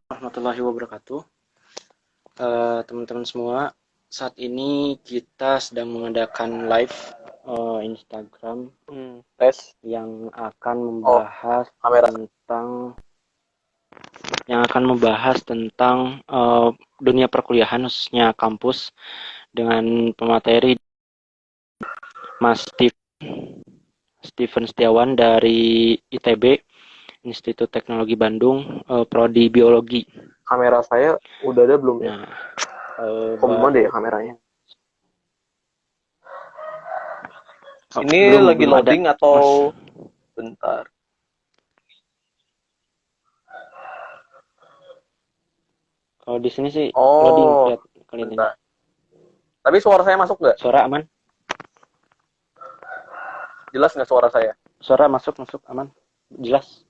Warahmatullahi wabarakatuh. Teman-teman semua, saat ini kita sedang mengadakan live Instagram Tes. yang akan Oh, membahas kamera. tentang dunia perkuliahan khususnya kampus dengan pemateri Mas Steven Setiawan dari ITB, Institut Teknologi Bandung, Prodi Biologi. Kamera saya udah ada belum ya? Nah, Kok belum ada baru ya kameranya? oh, Ini lagi belum ada, loading atau Mas. bentar? Kalau di sini sih loading Oh, kelihatannya. bentar. Tapi suara saya masuk nggak? Suara aman? Jelas nggak suara saya? Suara masuk aman. Jelas.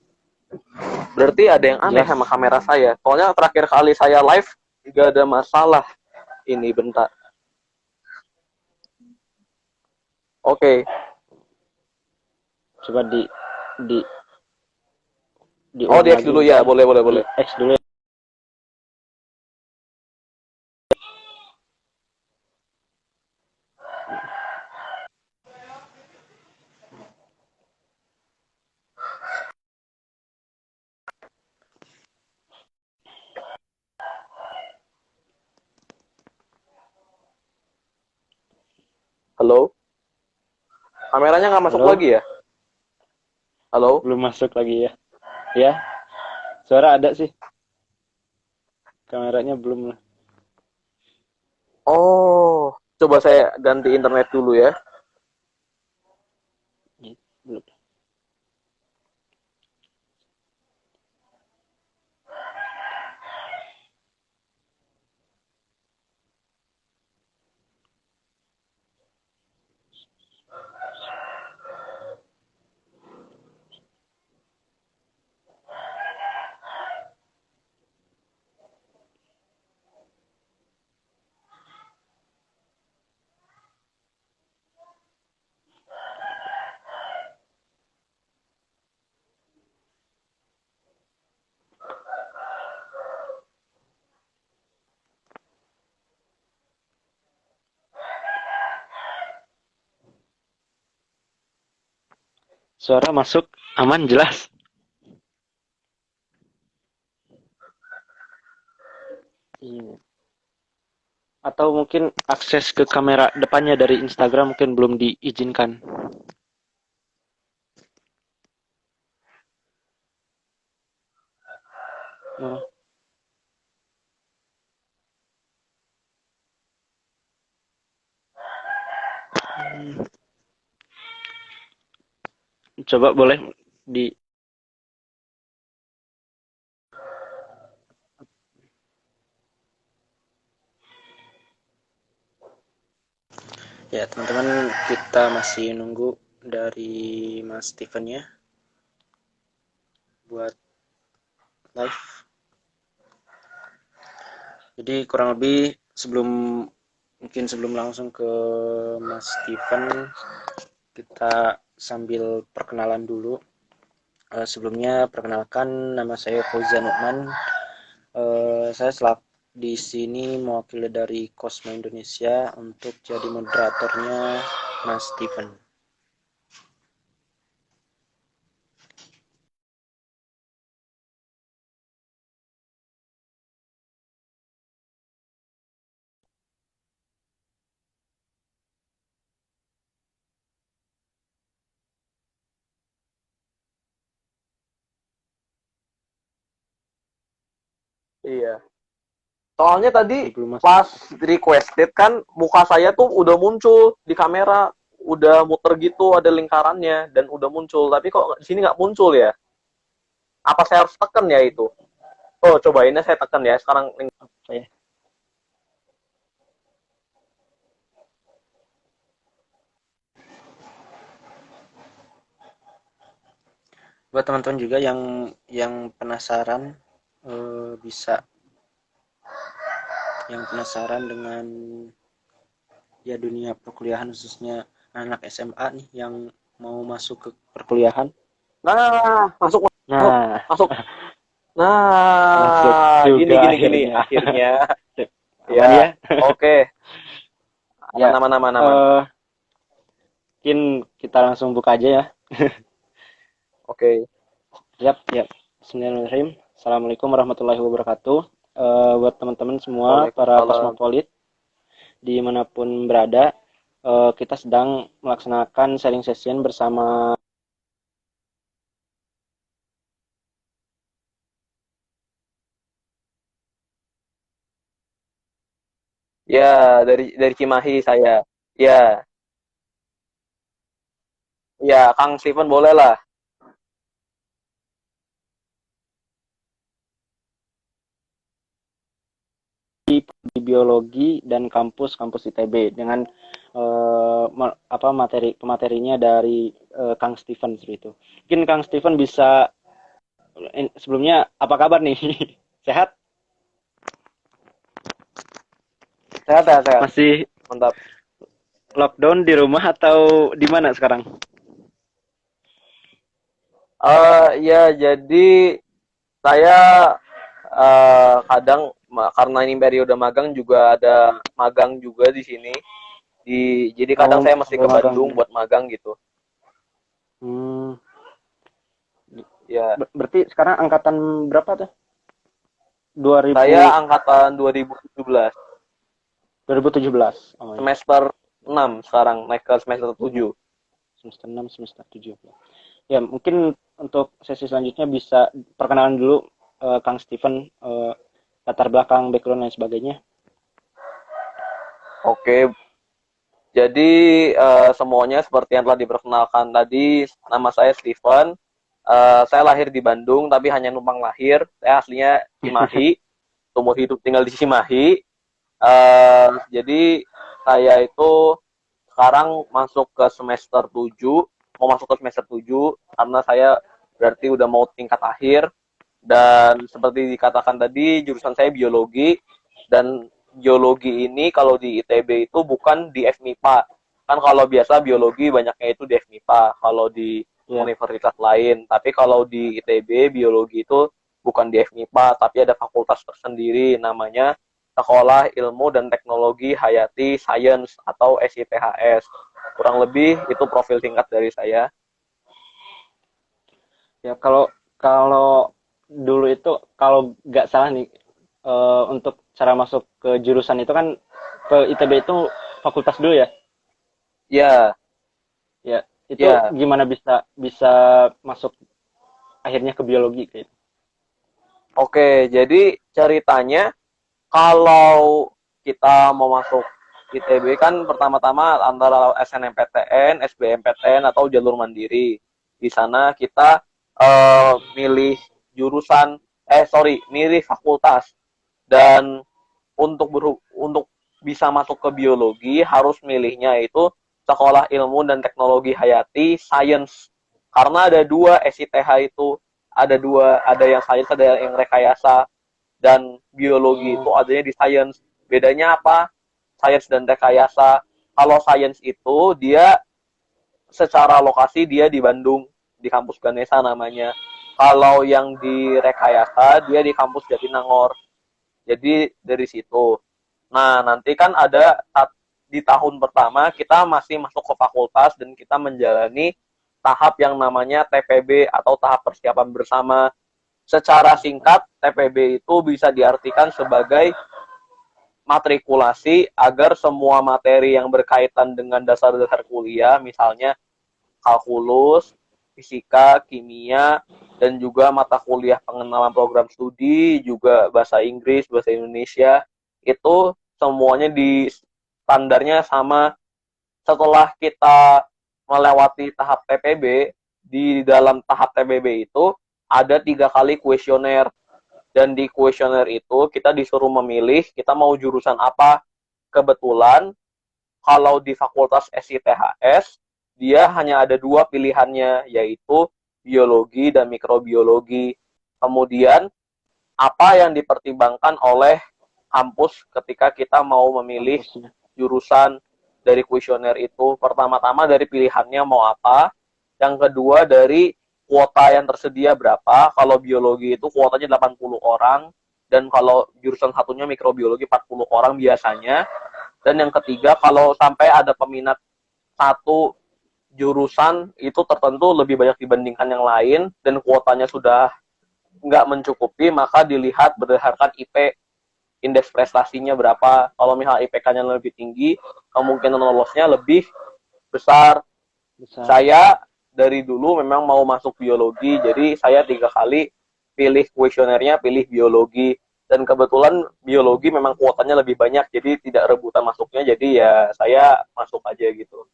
Berarti ada yang aneh Jelas. sama kamera saya. Soalnya terakhir kali saya live nggak ada masalah. Ini bentar. Oke. Coba di Oh, diulang di X lagi dulu bentar. ya. Boleh, boleh, Di boleh. X dulu. Halo? Kameranya nggak masuk Halo? lagi ya? Halo? Belum masuk lagi ya. Ya, suara ada sih. Kameranya belum lah. Oh, coba saya ganti internet dulu ya. Belum. Suara masuk aman jelas. Iya. Atau mungkin akses ke kamera depannya dari Instagram mungkin belum diizinkan. Oh. Coba boleh di ya teman-teman, kita masih nunggu dari Mas Steven ya buat live. Jadi kurang lebih sebelum langsung ke Mas Steven, kita sambil perkenalan dulu. Sebelumnya perkenalkan, nama saya Fauzan Nukman. Saya selaku di sini mewakili dari Cosmo Indonesia untuk jadi moderatornya Mas Steven. Iya. Soalnya tadi Belum masuk. pas requested kan muka saya tuh udah muncul di kamera, udah muter gitu ada lingkarannya dan udah muncul. Tapi kok di sini nggak muncul ya? Apa saya harus tekan ya itu? Oh, cobainnya saya tekan ya. Sekarang Apa ya? Buat teman-teman juga yang penasaran, bisa yang penasaran dengan ya dunia perkuliahan, khususnya anak SMA nih yang mau masuk ke perkuliahan. Nah, masuk, masuk, Nah, masuk. masuk Nah, gini, juga gini, gini. akhirnya. Akhirnya, Aman ya, ya? oke. Ya, Aman, aman, aman. eh mungkin kita langsung buka aja ya. Oke. Yap, yap. Bismillahirrahmanirrahim. Assalamualaikum warahmatullahi wabarakatuh. Buat teman-teman semua, para Waalaikumsalam. kosmopolit, dimanapun berada, kita sedang melaksanakan sharing session bersama. Ya, dari Cimahi saya. Ya, ya, Kang Steven boleh lah. Di biologi dan kampus ITB dengan apa pematerinya dari Kang Steven seperti itu. Mungkin Kang Steven bisa sebelumnya apa kabar nih? Sehat? Sehat, sehat, sehat. Masih Mantap. lockdown di rumah atau di mana sekarang? Ya, jadi saya kadang karena ini periode magang juga ada magang juga di sini. Jadi kadang Oh, saya mesti ada ke magang Bandung juga. buat magang gitu. Hmm, Ya, berarti sekarang angkatan berapa tuh? saya 2000 angkatan 2017, 2017. Oh iya. semester 6 sekarang naik ke semester Hmm, 7. semester 6, semester 7. Ya, mungkin untuk sesi selanjutnya bisa perkenalan dulu Kang Steven, latar belakang, background dan sebagainya. Oke, jadi semuanya seperti yang telah diperkenalkan tadi, nama saya Steven. Saya lahir di Bandung, tapi hanya numpang lahir. Saya aslinya Cimahi, tumbuh hidup tinggal di Cimahi. Jadi saya itu sekarang masuk ke semester 7, mau masuk ke semester 7 karena saya berarti udah mau tingkat akhir. Dan seperti dikatakan tadi, jurusan saya biologi, dan biologi ini kalau di ITB itu bukan di FMIPA. Kan kalau biasa biologi banyaknya itu di FMIPA, kalau di Ya, universitas lain. Tapi kalau di ITB, biologi itu bukan di FMIPA, tapi ada fakultas tersendiri namanya Sekolah Ilmu dan Teknologi Hayati Science atau SITHS. Kurang lebih itu profil singkat dari saya. ya kalau kalau dulu itu kalau nggak salah nih, untuk cara masuk ke jurusan itu kan ke ITB itu fakultas dulu ya. Ya, Ya, itu ya. gimana bisa bisa masuk akhirnya ke biologi kayak gitu. Oke, jadi ceritanya kalau kita mau masuk ITB kan pertama-tama antara SNMPTN, SBMPTN atau jalur mandiri. Di sana kita milih jurusan, milih fakultas. Dan untuk bisa masuk ke biologi harus milihnya itu Sekolah Ilmu dan Teknologi Hayati Science. Karena ada dua SITH itu, ada yang science, ada yang rekayasa, dan biologi itu Oh, adanya di science. Bedanya apa? Science dan rekayasa. Kalau science itu dia secara lokasi dia di Bandung, di kampus Ganesa namanya. Kalau yang di rekayasa dia di kampus Jatinangor. Jadi dari situ. Nah, nanti kan ada di tahun pertama kita masih masuk ke fakultas dan kita menjalani tahap yang namanya TPB atau tahap persiapan bersama. Secara singkat, TPB itu bisa diartikan sebagai matrikulasi agar semua materi yang berkaitan dengan dasar-dasar kuliah, misalnya kalkulus, fisika, kimia, dan juga mata kuliah pengenalan program studi, juga bahasa Inggris, bahasa Indonesia, itu semuanya di standarnya sama. Setelah kita melewati tahap TPB, di dalam tahap TPB itu ada 3 kali kuesioner, dan di kuesioner itu kita disuruh memilih kita mau jurusan apa. Kebetulan kalau di fakultas SITHS dia hanya ada 2 pilihannya, yaitu biologi dan mikrobiologi. Kemudian apa yang dipertimbangkan oleh kampus ketika kita mau memilih kampusnya. jurusan dari kuesioner itu. Pertama-tama dari pilihannya mau apa, yang kedua dari kuota yang tersedia berapa. Kalau biologi itu kuotanya 80 orang, dan kalau jurusan satunya mikrobiologi 40 orang biasanya. Dan yang ketiga, kalau sampai ada peminat satu jurusan itu tertentu lebih banyak dibandingkan yang lain dan kuotanya sudah nggak mencukupi, maka dilihat berdasarkan IP, indeks prestasinya berapa. Kalau misalnya IPK-nya lebih tinggi, kemungkinan lolosnya lebih besar. Besar. Saya dari dulu memang mau masuk biologi, jadi saya 3 kali pilih kuesionernya, pilih biologi. Dan kebetulan biologi memang kuotanya lebih banyak, jadi tidak rebutan masuknya, jadi ya saya masuk aja gitu.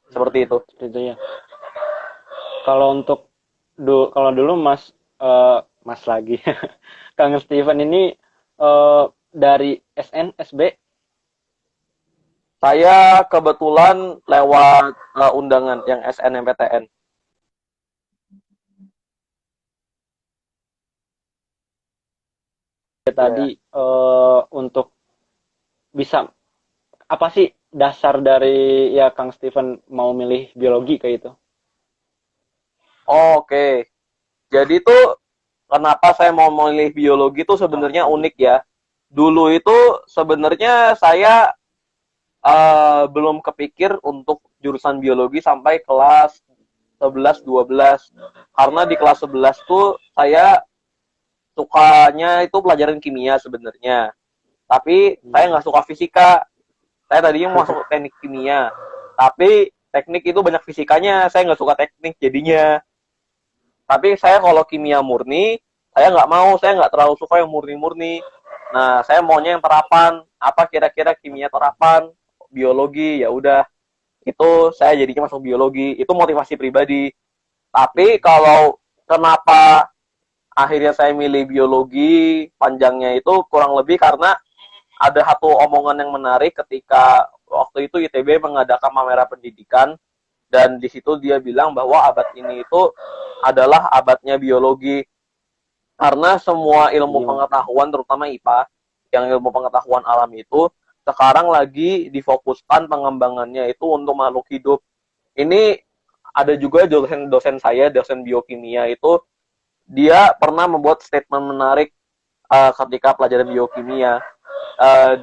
Seperti itu. Seperti itu ya. Kalau untuk kalau dulu Mas lagi Kang Steven ini dari SNSB. Saya kebetulan lewat undangan yang SNMPTN. Ya. Tadi untuk bisa apa sih dasar dari ya Kang Steven mau milih biologi kayak itu? Oke. Jadi tuh kenapa saya mau memilih biologi tuh sebenarnya unik ya. Dulu itu sebenarnya saya belum kepikir untuk jurusan biologi sampai kelas 11 12. Karena di kelas 11 tuh saya sukanya itu pelajaran kimia sebenarnya. Tapi saya nggak suka fisika. Saya tadinya mau masuk teknik kimia. Tapi teknik itu banyak fisikanya. Saya nggak suka teknik jadinya. Tapi saya kalau kimia murni, saya nggak mau. Saya nggak terlalu suka yang murni-murni. Nah, saya maunya yang terapan. Apa kira-kira kimia terapan? Biologi, ya udah. Itu saya jadinya masuk biologi. Itu motivasi pribadi. Tapi kalau kenapa akhirnya saya milih biologi, panjangnya itu kurang lebih karena ada satu omongan yang menarik ketika waktu itu ITB mengadakan pameran pendidikan, dan di situ dia bilang bahwa abad ini itu adalah abadnya biologi, karena semua ilmu Bio. pengetahuan terutama IPA yang ilmu pengetahuan alam itu sekarang lagi difokuskan pengembangannya itu untuk makhluk hidup. Ini ada juga dosen saya, dosen biokimia itu, dia pernah membuat statement menarik ketika pelajaran biokimia.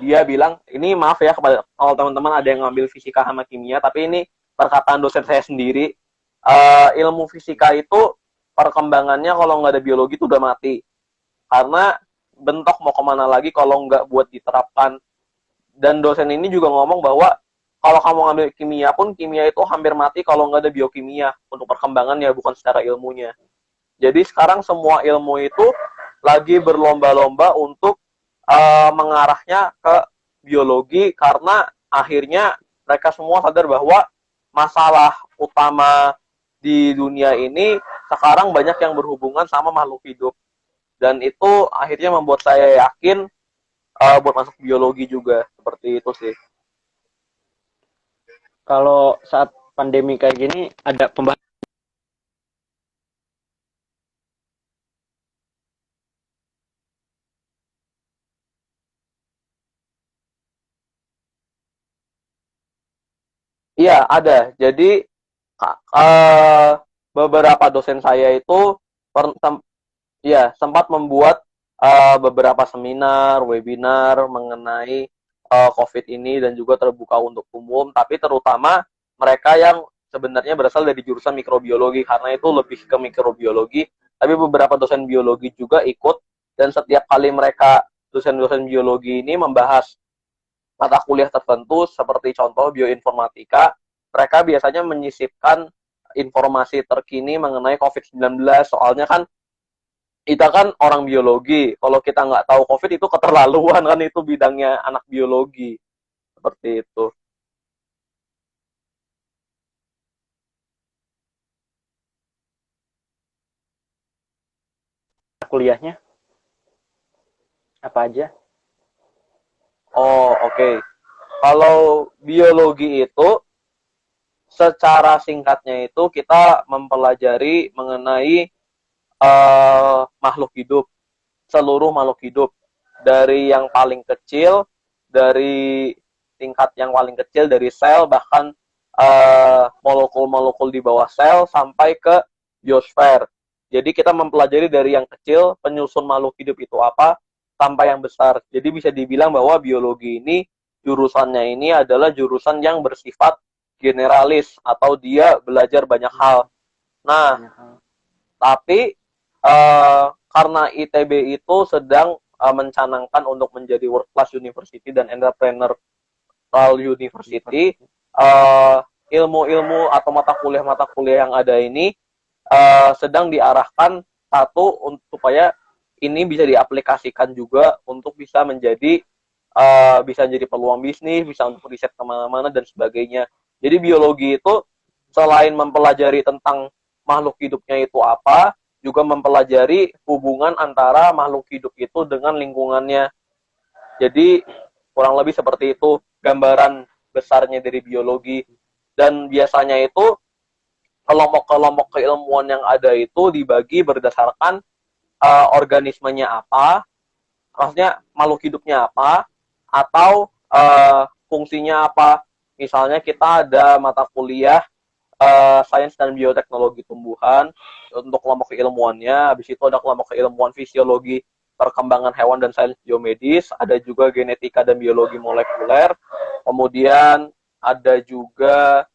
Dia bilang, ini maaf ya kepada kalau teman-teman ada yang ngambil fisika sama kimia, tapi ini perkataan dosen saya sendiri. Ilmu fisika itu perkembangannya kalau nggak ada biologi itu udah mati. Karena bentok mau kemana lagi kalau nggak buat diterapkan. Dan dosen ini juga ngomong bahwa kalau kamu ngambil kimia pun, kimia itu hampir mati kalau nggak ada biokimia untuk perkembangannya, bukan secara ilmunya. Jadi sekarang semua ilmu itu lagi berlomba-lomba untuk mengarahnya ke biologi, karena akhirnya mereka semua sadar bahwa masalah utama di dunia ini sekarang banyak yang berhubungan sama makhluk hidup, dan itu akhirnya membuat saya yakin buat masuk biologi juga. Seperti itu sih. Kalau saat pandemi kayak gini ada pembahasan. Iya, ada. Jadi uh, beberapa dosen saya itu ya sempat membuat beberapa seminar, webinar mengenai COVID ini, dan juga terbuka untuk umum, tapi terutama mereka yang sebenarnya berasal dari jurusan mikrobiologi, karena itu lebih ke mikrobiologi, tapi beberapa dosen biologi juga ikut, dan setiap kali mereka dosen-dosen biologi ini membahas mata kuliah tertentu seperti contoh bioinformatika, mereka biasanya menyisipkan informasi terkini mengenai COVID-19. Soalnya kan kita kan orang biologi, kalau kita nggak tahu COVID itu keterlaluan kan, itu bidangnya anak biologi. Seperti itu. Kuliahnya apa aja? Oh, oke. Okay. Kalau biologi itu secara singkatnya itu kita mempelajari mengenai makhluk hidup, seluruh makhluk hidup, dari yang paling kecil, dari tingkat yang paling kecil dari sel, bahkan molekul-molekul di bawah sel sampai ke biosfer. Jadi kita mempelajari dari yang kecil, penyusun makhluk hidup itu apa, sampai yang besar. Jadi bisa dibilang bahwa biologi ini, jurusannya ini adalah jurusan yang bersifat generalis, atau dia belajar banyak hal. Nah, tapi karena ITB itu sedang mencanangkan untuk menjadi world class university dan entrepreneurial university, ilmu-ilmu atau mata kuliah yang ada ini sedang diarahkan satu supaya ini bisa diaplikasikan juga untuk bisa menjadi peluang bisnis, bisa untuk riset kemana-mana dan sebagainya. Jadi biologi itu selain mempelajari tentang makhluk hidupnya itu apa, juga mempelajari hubungan antara makhluk hidup itu dengan lingkungannya. Jadi kurang lebih seperti itu gambaran besarnya dari biologi. Dan biasanya itu kelompok-kelompok keilmuan yang ada itu dibagi berdasarkan organismenya apa, maksudnya makhluk hidupnya apa, atau fungsinya apa. Misalnya kita ada mata kuliah sains dan bioteknologi tumbuhan untuk kelompok keilmuannya, habis itu ada kelompok keilmuan fisiologi perkembangan hewan dan sains biomedis, ada juga genetika dan biologi molekuler, kemudian ada juga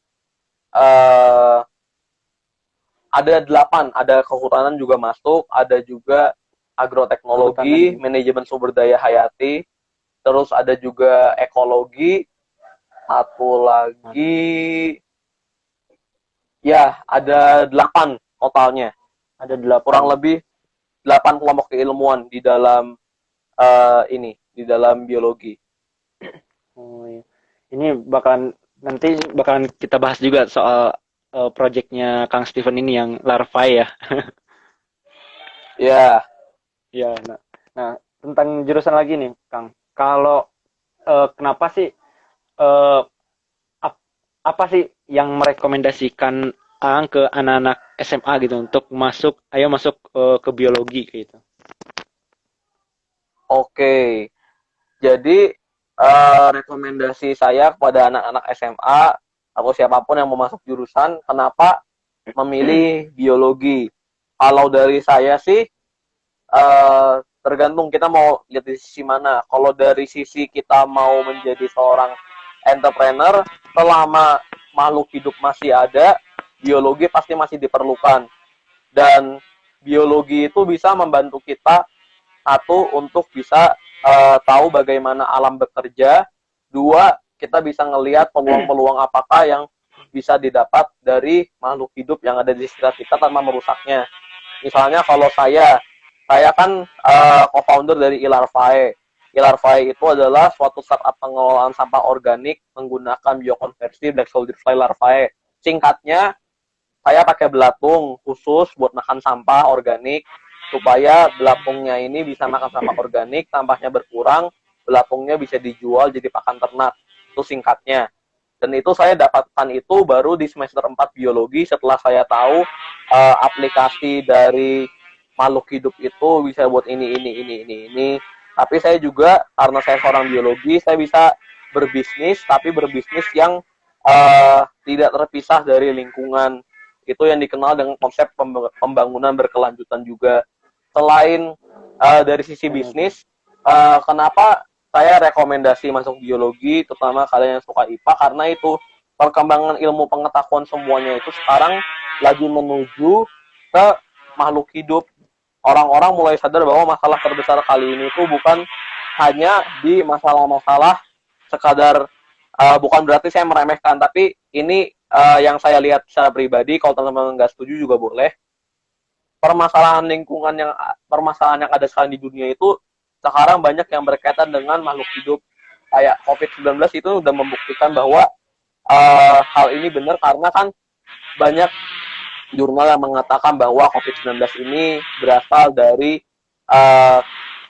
ada 8, ada kehutanan juga masuk, ada juga agroteknologi, manajemen sumber daya hayati, terus ada juga ekologi, satu lagi, ya ada 8 totalnya. Ada 8. Kurang lebih 8 kelompok keilmuan di dalam di dalam biologi. Oh, iya. Ini nanti bakalan kita bahas juga soal proyeknya Kang Steven ini yang larvae ya. Ya. Ya, nah, tentang jurusan lagi nih, Kang. Kalau kenapa sih apa sih yang merekomendasikan ke anak-anak SMA gitu untuk masuk ke biologi gitu? Oke. Jadi rekomendasi saya kepada anak-anak SMA atau siapapun yang mau masuk jurusan, kenapa memilih biologi? Kalau dari saya sih tergantung kita mau lihat di sisi mana. Kalau dari sisi kita mau menjadi seorang entrepreneur, selama makhluk hidup masih ada, biologi pasti masih diperlukan. Dan biologi itu bisa membantu kita, satu, untuk bisa tahu bagaimana alam bekerja, dua, kita bisa ngelihat peluang-peluang apakah yang bisa didapat dari makhluk hidup yang ada di sekitar kita tanpa merusaknya. Misalnya kalau saya kan co-founder dari iLarvae. iLarvae itu adalah suatu startup pengelolaan sampah organik menggunakan biokonversi black soldier fly larvae. Singkatnya, saya pakai belatung khusus buat makan sampah organik, supaya belatungnya ini bisa makan sampah organik, sampahnya berkurang, belatungnya bisa dijual jadi pakan ternak. Itu singkatnya. Dan itu saya dapatkan itu baru di semester 4 biologi, setelah saya tahu aplikasi dari makhluk hidup itu bisa buat ini. Tapi saya juga, karena saya seorang biologi, saya bisa berbisnis, tapi berbisnis yang tidak terpisah dari lingkungan. Itu yang dikenal dengan konsep pembangunan berkelanjutan juga. Selain dari sisi bisnis, kenapa saya rekomendasi masuk biologi, terutama kalian yang suka IPA, karena itu perkembangan ilmu pengetahuan semuanya itu sekarang lagi menuju ke makhluk hidup. Orang-orang mulai sadar bahwa masalah terbesar kali ini itu bukan hanya di masalah-masalah sekadar, bukan berarti saya meremehkan, tapi ini yang saya lihat secara pribadi, kalau teman-teman nggak setuju juga boleh. Permasalahan yang ada sekarang di dunia itu sekarang banyak yang berkaitan dengan makhluk hidup. Kayak COVID-19 itu sudah membuktikan bahwa hal ini benar, karena kan banyak jurnal yang mengatakan bahwa COVID-19 ini berasal dari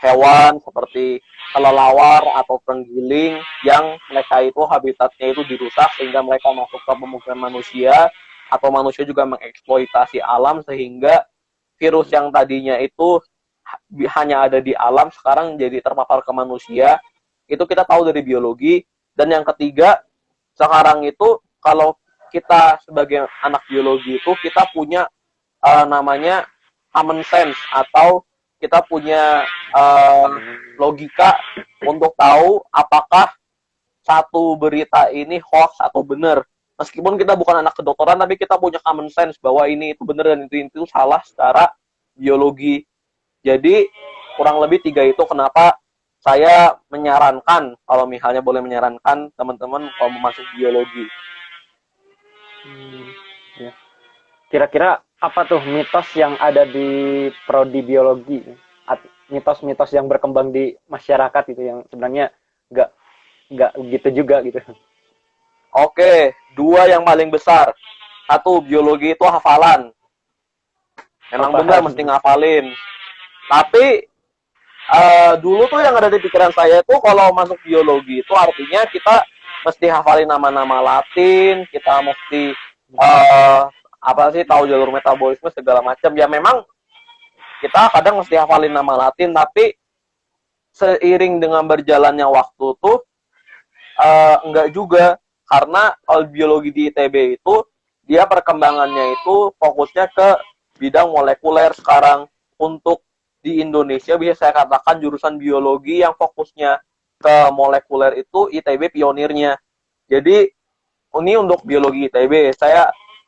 hewan seperti kelelawar atau terenggiling yang mereka itu habitatnya itu dirusak sehingga mereka masuk ke pemukiman manusia, atau manusia juga mengeksploitasi alam sehingga virus yang tadinya itu hanya ada di alam sekarang jadi terpapar ke manusia. Itu kita tahu dari biologi. Dan yang ketiga, sekarang itu kalau kita sebagai anak biologi itu kita punya namanya common sense, atau kita punya logika untuk tahu apakah satu berita ini hoax atau benar. Meskipun kita bukan anak kedokteran, tapi kita punya common sense bahwa ini itu benar dan itu salah secara biologi. Jadi kurang lebih 3 itu kenapa saya menyarankan, kalau misalnya boleh menyarankan teman-teman kalau mau masuk biologi. Ya. Kira-kira apa tuh mitos yang ada di prodi biologi? Mitos-mitos yang berkembang di masyarakat itu yang sebenarnya nggak gitu juga gitu. Oke, 2 yang paling besar. 1, biologi itu hafalan. Memang benar mesti ngafalin. Tapi dulu tuh yang ada di pikiran saya itu kalau masuk biologi itu artinya kita mesti hafalin nama-nama Latin, kita mesti apa sih, tahu jalur metabolisme segala macam. Ya memang kita kadang mesti hafalin nama Latin, tapi seiring dengan berjalannya waktu tuh enggak juga, karena kalau biologi di ITB itu dia perkembangannya itu fokusnya ke bidang molekuler sekarang. Untuk di Indonesia bisa saya katakan jurusan biologi yang fokusnya ke molekuler itu ITB pionirnya. Jadi ini untuk biologi ITB,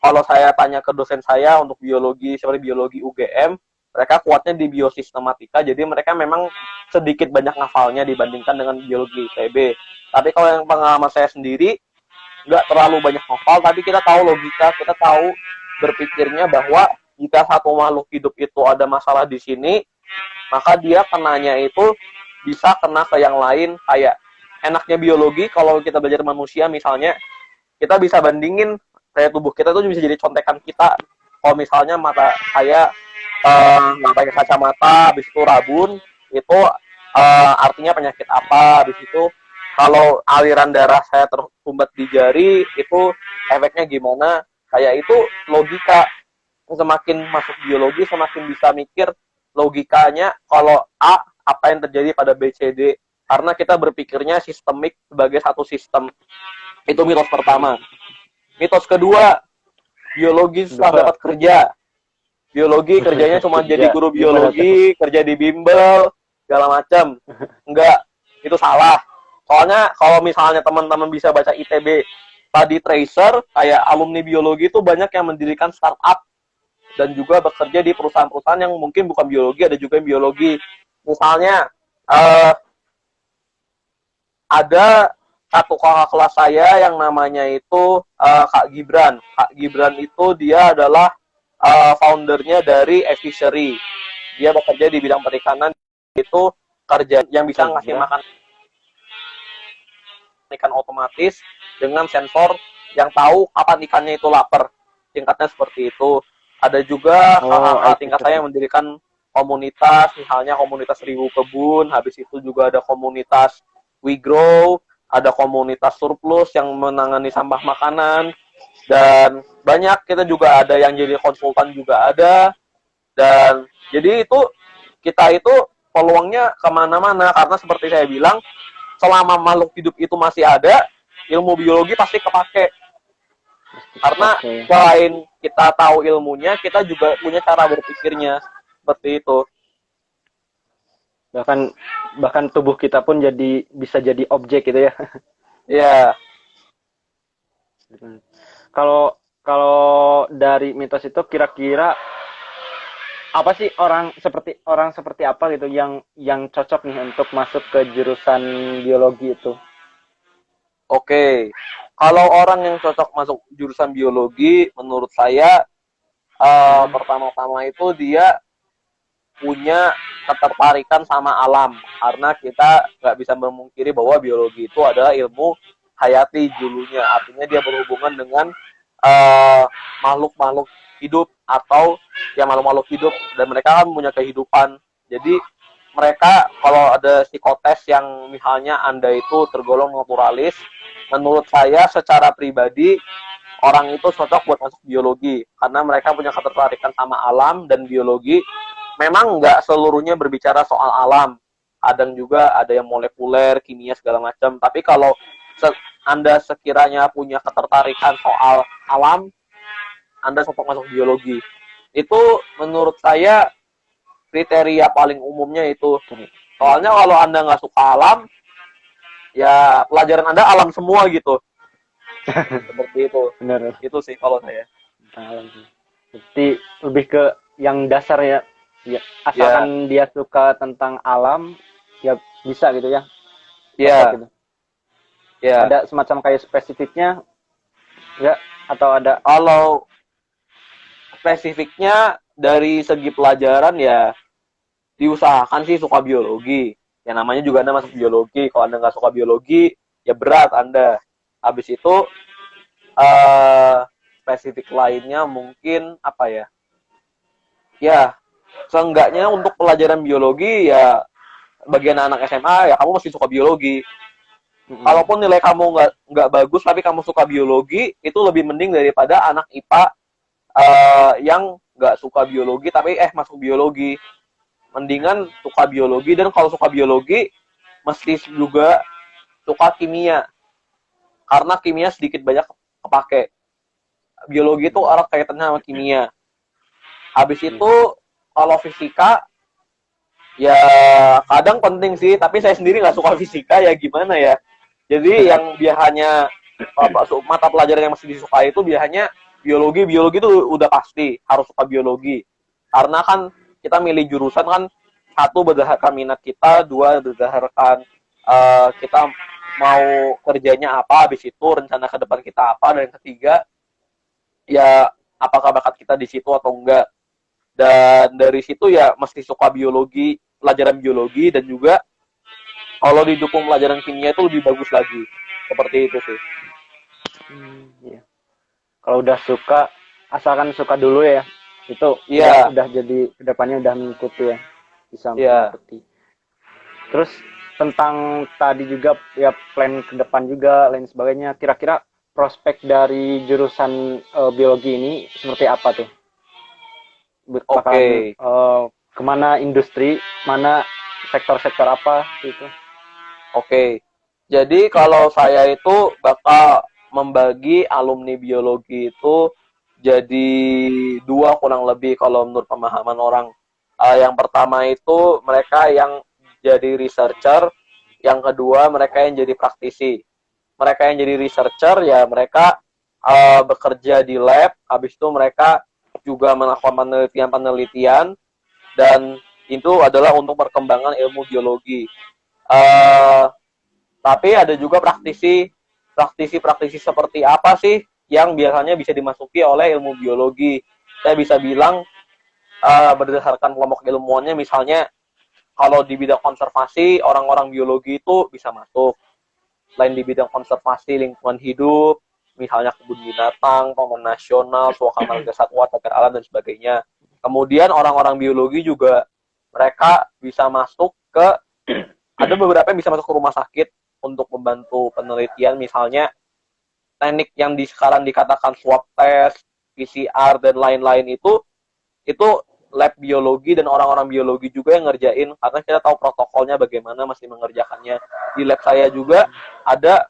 kalau saya tanya ke dosen saya untuk biologi seperti biologi UGM, mereka kuatnya di biosistematika, jadi mereka memang sedikit banyak ngafalnya dibandingkan dengan biologi ITB. Tapi kalau yang pengalaman saya sendiri, nggak terlalu banyak hafal, tapi kita tahu logika, kita tahu berpikirnya bahwa jika satu makhluk hidup itu ada masalah di sini, maka dia kenanya itu bisa kena ke yang lain. Kayak enaknya biologi, kalau kita belajar manusia misalnya, kita bisa bandingin kayak tubuh kita tuh bisa jadi contekan kita. Kalau misalnya mata saya nggak pakai kacamata, habis itu rabun, itu artinya penyakit apa. Habis itu kalau aliran darah saya tersumbat di jari, itu efeknya gimana. Kayak itu logika. Semakin masuk biologi, semakin bisa mikir logikanya kalau A, apa yang terjadi pada B, C, D. Karena kita berpikirnya sistemik sebagai satu sistem. Itu mitos pertama. Mitos kedua, biologi susah dapat kerja. Biologi kerjanya cuma jadi guru biologi, kerja di bimbel, segala macam. Enggak, itu salah. Soalnya kalau misalnya teman-teman bisa baca ITB Study Tracer, kayak alumni biologi itu banyak yang mendirikan startup dan juga bekerja di perusahaan-perusahaan yang mungkin bukan biologi, ada juga yang biologi. Misalnya ada satu kakak kelas saya yang namanya itu Kak Gibran. Kak Gibran itu dia adalah foundernya dari Fishery. Dia bekerja di bidang perikanan, itu kerja yang bisa ngasih makan ikan otomatis dengan sensor yang tahu kapan ikannya itu lapar. Tingkatnya seperti itu. Ada juga kakak tingkat saya yang mendirikan komunitas, misalnya komunitas Ribu Kebun, habis itu juga ada komunitas We Grow, ada komunitas Surplus yang menangani sampah makanan, dan banyak. Kita juga ada yang jadi konsultan juga ada. Dan jadi itu kita itu peluangnya kemana-mana, karena seperti saya bilang, selama makhluk hidup itu masih ada, ilmu biologi pasti kepake. Karena selain kita tahu ilmunya, kita juga punya cara berpikirnya. Seperti itu. Bahkan tubuh kita pun bisa jadi objek gitu ya. Iya. Kalau dari mitos itu kira-kira apa sih orang seperti apa gitu yang cocok nih untuk masuk ke jurusan biologi itu? Oke. Kalau orang yang cocok masuk jurusan biologi, menurut saya pertama-tama itu dia punya ketertarikan sama alam, karena kita nggak bisa memungkiri bahwa biologi itu adalah ilmu hayati dulunya, artinya dia berhubungan dengan makhluk-makhluk hidup atau ya makhluk-makhluk hidup, dan mereka kan punya kehidupan. Jadi mereka kalau ada psikotes yang misalnya Anda itu tergolong naturalis, menurut saya secara pribadi orang itu cocok buat masuk biologi karena mereka punya ketertarikan sama alam dan biologi. Memang nggak seluruhnya berbicara soal alam, kadang juga ada yang molekuler, kimia segala macam. Tapi kalau Anda sekiranya punya ketertarikan soal alam, Anda cocok masuk biologi. Itu menurut saya kriteria paling umumnya itu. Soalnya kalau Anda nggak suka alam, ya pelajaran Anda alam semua gitu. Seperti itu. Benar. Itu sih kalau saya. Tentang alam sih. Jadi lebih ke yang dasar ya. Ya, asalkan dia suka tentang alam, ya bisa gitu ya. Iya. Gitu. Ya. Ada semacam kayak spesifiknya enggak atau ada Kalau spesifiknya dari segi pelajaran ya diusahakan sih suka biologi. Ya namanya juga Anda masuk biologi. Kalau Anda nggak suka biologi, ya berat Anda. Habis itu spesifik lainnya mungkin apa ya? Ya, seenggaknya untuk pelajaran biologi ya bagian anak SMA ya kamu masih suka biologi. Kalaupun nilai kamu nggak bagus tapi kamu suka biologi, itu lebih mending daripada anak IPA yang nggak suka biologi tapi masuk biologi. Mendingan suka biologi, dan kalau suka biologi mesti juga suka kimia. Karena kimia sedikit banyak kepake. Biologi itu erat kaitannya sama kimia. Habis itu kalau fisika ya kadang penting sih, tapi saya sendiri nggak suka fisika ya gimana ya. Jadi yang biasanya mata pelajaran yang masih disukai itu biasanya biologi itu udah pasti harus suka biologi. Karena kan kita milih jurusan kan satu berdasarkan minat kita, dua berdasarkan kita mau kerjanya apa, habis itu rencana ke depan kita apa, dan yang ketiga ya apakah bakat kita di situ atau enggak. Dan dari situ ya mesti suka biologi, pelajaran biologi, dan juga kalau didukung pelajaran kimia itu lebih bagus lagi. Seperti itu sih. Iya. Kalau udah suka, asalkan suka dulu ya. Itu udah jadi kedepannya udah mengikuti ya. Bisa mengikuti. Terus tentang tadi juga ya plan ke depan juga lain sebagainya. Kira-kira prospek dari jurusan biologi ini seperti apa tuh? Bakalan kemana industri, mana sektor-sektor apa gitu? Jadi kalau saya itu bakal membagi alumni biologi itu jadi dua kurang lebih kalau menurut pemahaman orang. Yang pertama itu mereka yang jadi researcher, yang kedua mereka yang jadi praktisi. Mereka yang jadi researcher ya mereka bekerja di lab, habis itu mereka juga melakukan penelitian, dan itu adalah untuk perkembangan ilmu biologi. Tapi ada juga praktisi seperti apa sih yang biasanya bisa dimasuki oleh ilmu biologi. Saya bisa bilang berdasarkan kelompok ilmuannya, misalnya kalau di bidang konservasi orang-orang biologi itu bisa masuk. Selain di bidang konservasi lingkungan hidup, misalnya kebun binatang, taman nasional, suaka marga satwa, cagar alam, dan sebagainya. Kemudian orang-orang biologi juga mereka bisa masuk ke ada beberapa yang bisa masuk ke rumah sakit untuk membantu penelitian, misalnya teknik yang sekarang dikatakan swab test, PCR, dan lain-lain itu lab biologi dan orang-orang biologi juga yang ngerjain, karena kita tahu protokolnya bagaimana mesti mengerjakannya. Di lab saya juga ada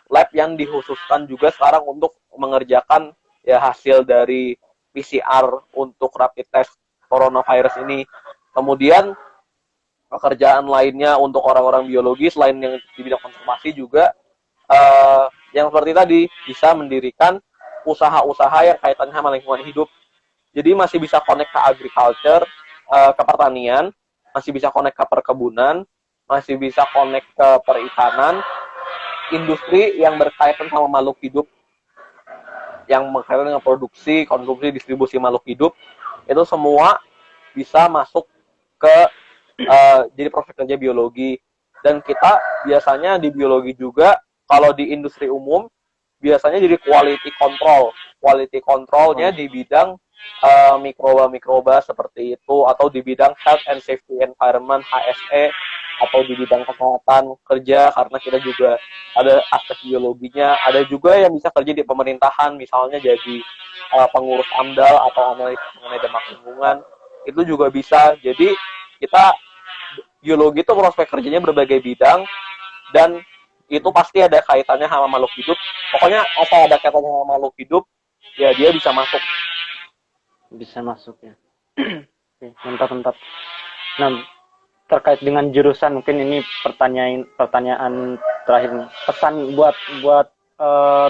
lab yang dikhususkan juga sekarang untuk mengerjakan ya hasil dari PCR untuk rapid test coronavirus ini. Kemudian pekerjaan lainnya untuk orang-orang biologi selain yang di bidang konservasi juga yang seperti tadi bisa mendirikan usaha-usaha yang kaitannya sama lingkungan hidup. Jadi masih bisa connect ke agriculture, ke pertanian, masih bisa connect ke perkebunan, masih bisa connect ke perikanan, industri yang berkaitan sama makhluk hidup, yang berkaitan dengan produksi, konsumsi, distribusi makhluk hidup, itu semua bisa masuk ke jadi prospek kerja biologi. Dan kita biasanya di biologi juga, kalau di industri umum, biasanya jadi quality control. Quality controlnya di bidang mikroba-mikroba seperti itu, atau di bidang health and safety environment HSE, atau di bidang kesehatan kerja karena kita juga ada aspek biologinya. Ada juga yang bisa kerja di pemerintahan, misalnya jadi pengurus AMDAL atau analis mengenai dampak lingkungan, itu juga bisa. Jadi kita biologi itu prospek kerjanya berbagai bidang, dan itu pasti ada kaitannya sama makhluk hidup. Pokoknya asal ada kaitannya sama makhluk hidup, ya dia bisa masuk. Bisa masuk ya. Oke, mantap. Nah, terkait dengan jurusan, mungkin ini pertanyaan terakhir nih. Pesan buat eh,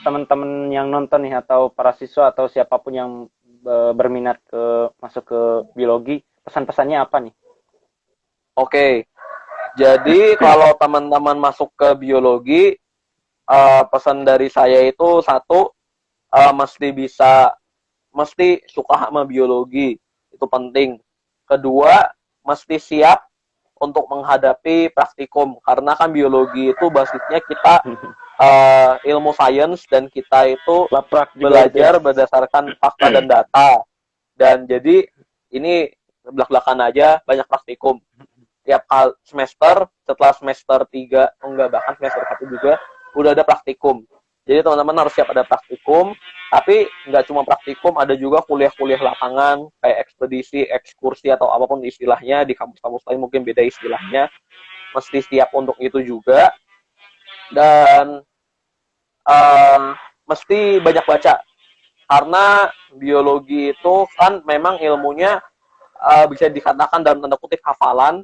teman-teman yang nonton nih, atau para siswa atau siapapun yang berminat masuk ke biologi, pesan-pesannya apa nih? Oke, jadi kalau teman-teman masuk ke biologi, pesan dari saya itu satu, mesti suka sama biologi, itu penting. Kedua, mesti siap untuk menghadapi praktikum, karena kan biologi itu basisnya kita ilmu sains, dan kita itu belajar berdasarkan fakta dan data. Dan jadi ini belak-belakan aja, banyak praktikum tiap semester. Setelah semester 3, bahkan semester 1 juga udah ada praktikum. Jadi teman-teman harus siap ada praktikum, tapi nggak cuma praktikum, ada juga kuliah-kuliah lapangan, kayak ekspedisi, ekskursi, atau apapun istilahnya, di kampus-kampus lain mungkin beda istilahnya. Mesti siap untuk itu juga. Dan mesti banyak baca, karena biologi itu kan memang ilmunya bisa dikatakan dalam tanda kutip hafalan,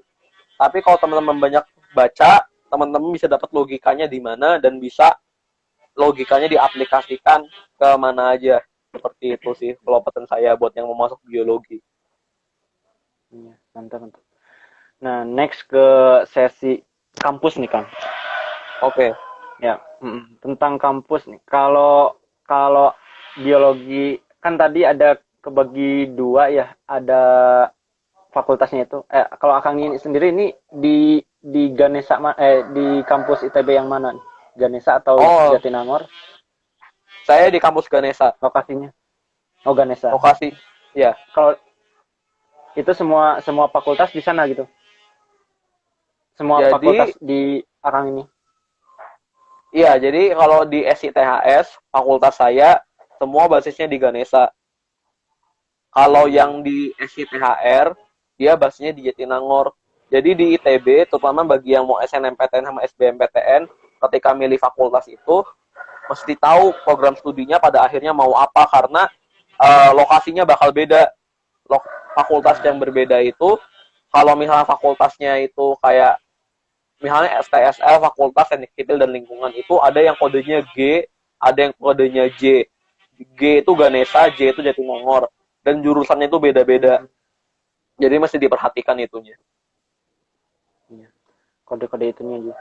tapi kalau teman-teman banyak baca, teman-teman bisa dapat logikanya di mana, dan bisa logikanya diaplikasikan ke mana aja. Seperti itu sih kalau pesan saya buat yang mau masuk biologi. Iya, mantap. Nah, next ke sesi kampus nih, Kang. Oke. Ya, tentang kampus nih. Kalau biologi kan tadi ada kebagi dua ya, ada fakultasnya itu. Kalau Akang ini sendiri ini di Ganesha di kampus ITB yang mana? Ganesha atau Jatinangor? Saya di kampus Ganesha. Lokasinya? Oh, Ganesha. Lokasi, ya. Kalau itu semua fakultas di sana gitu. Semua jadi, fakultas di Akang ini. Iya, jadi kalau di SITHS, fakultas saya, semua basisnya di Ganesha. Kalau yang di SITHR, dia basisnya di Jatinangor. Jadi di ITB, terutama bagi yang mau SNMPTN sama SBMPTN, ketika milih fakultas itu, mesti tahu program studinya pada akhirnya mau apa, karena lokasinya bakal beda. Fakultas yang berbeda itu, kalau misalnya fakultasnya itu kayak misalnya STSL, Fakultas Teknik Sipil dan Lingkungan, itu ada yang kodenya G, ada yang kodenya J. G itu Ganesha, J itu Jatinangor, dan jurusannya itu beda-beda. Jadi mesti diperhatikan itunya. Kode-kode itunya juga.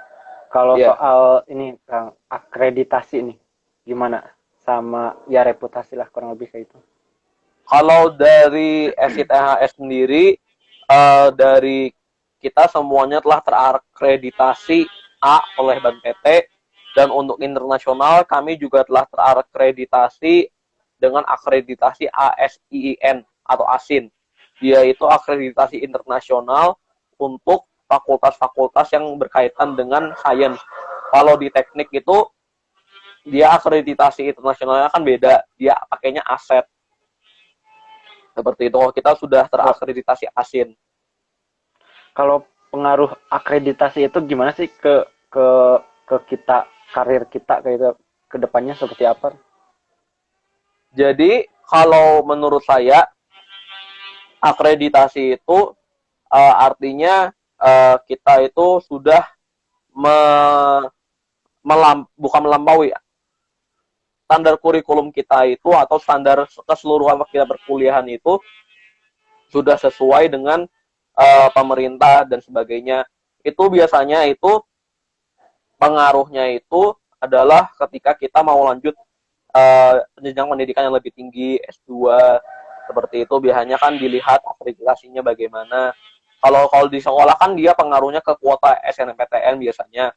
Kalau soal ini, Kang, akreditasi nih, gimana? Sama ya reputasi lah, kurang lebih kayak itu. Kalau dari SITHS sendiri, dari kita semuanya telah terakreditasi A oleh Ban PT, dan untuk internasional kami juga telah terakreditasi dengan akreditasi ASIIN atau ASIN. Dia itu akreditasi internasional untuk fakultas-fakultas yang berkaitan dengan sains. Kalau di teknik itu dia akreditasi internasionalnya kan beda, dia pakainya ASET. Seperti itu. Kita sudah terakreditasi ASIN. Kalau pengaruh akreditasi itu gimana sih ke kita, karir kita kayak itu, ke depannya seperti apa? Jadi kalau menurut saya akreditasi itu artinya kita itu sudah bukan melampaui standar kurikulum kita itu, atau standar keseluruhan kita perkuliahan itu sudah sesuai dengan pemerintah dan sebagainya. Itu biasanya itu pengaruhnya itu adalah ketika kita mau lanjut jenjang pendidikan yang lebih tinggi, S2, seperti itu. Biasanya kan dilihat akreditasinya bagaimana. Kalau di sekolah kan dia pengaruhnya ke kuota SNMPTN biasanya.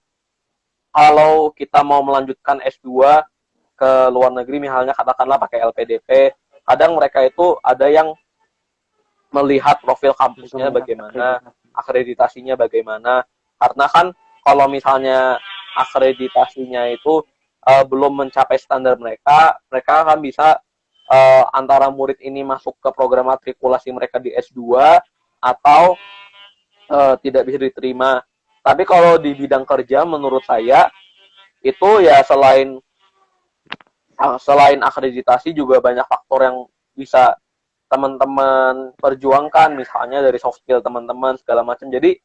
Kalau kita mau melanjutkan S2 ke luar negeri, misalnya katakanlah pakai LPDP, kadang mereka itu ada yang melihat profil kampusnya bagaimana, akreditasinya bagaimana. Karena kan kalau misalnya akreditasinya itu belum mencapai standar mereka, mereka akan bisa antara murid ini masuk ke program matrikulasi mereka di S2 atau tidak bisa diterima. Tapi kalau di bidang kerja menurut saya itu ya selain akreditasi juga banyak faktor yang bisa teman-teman perjuangkan, misalnya dari soft skill teman-teman segala macam. Jadi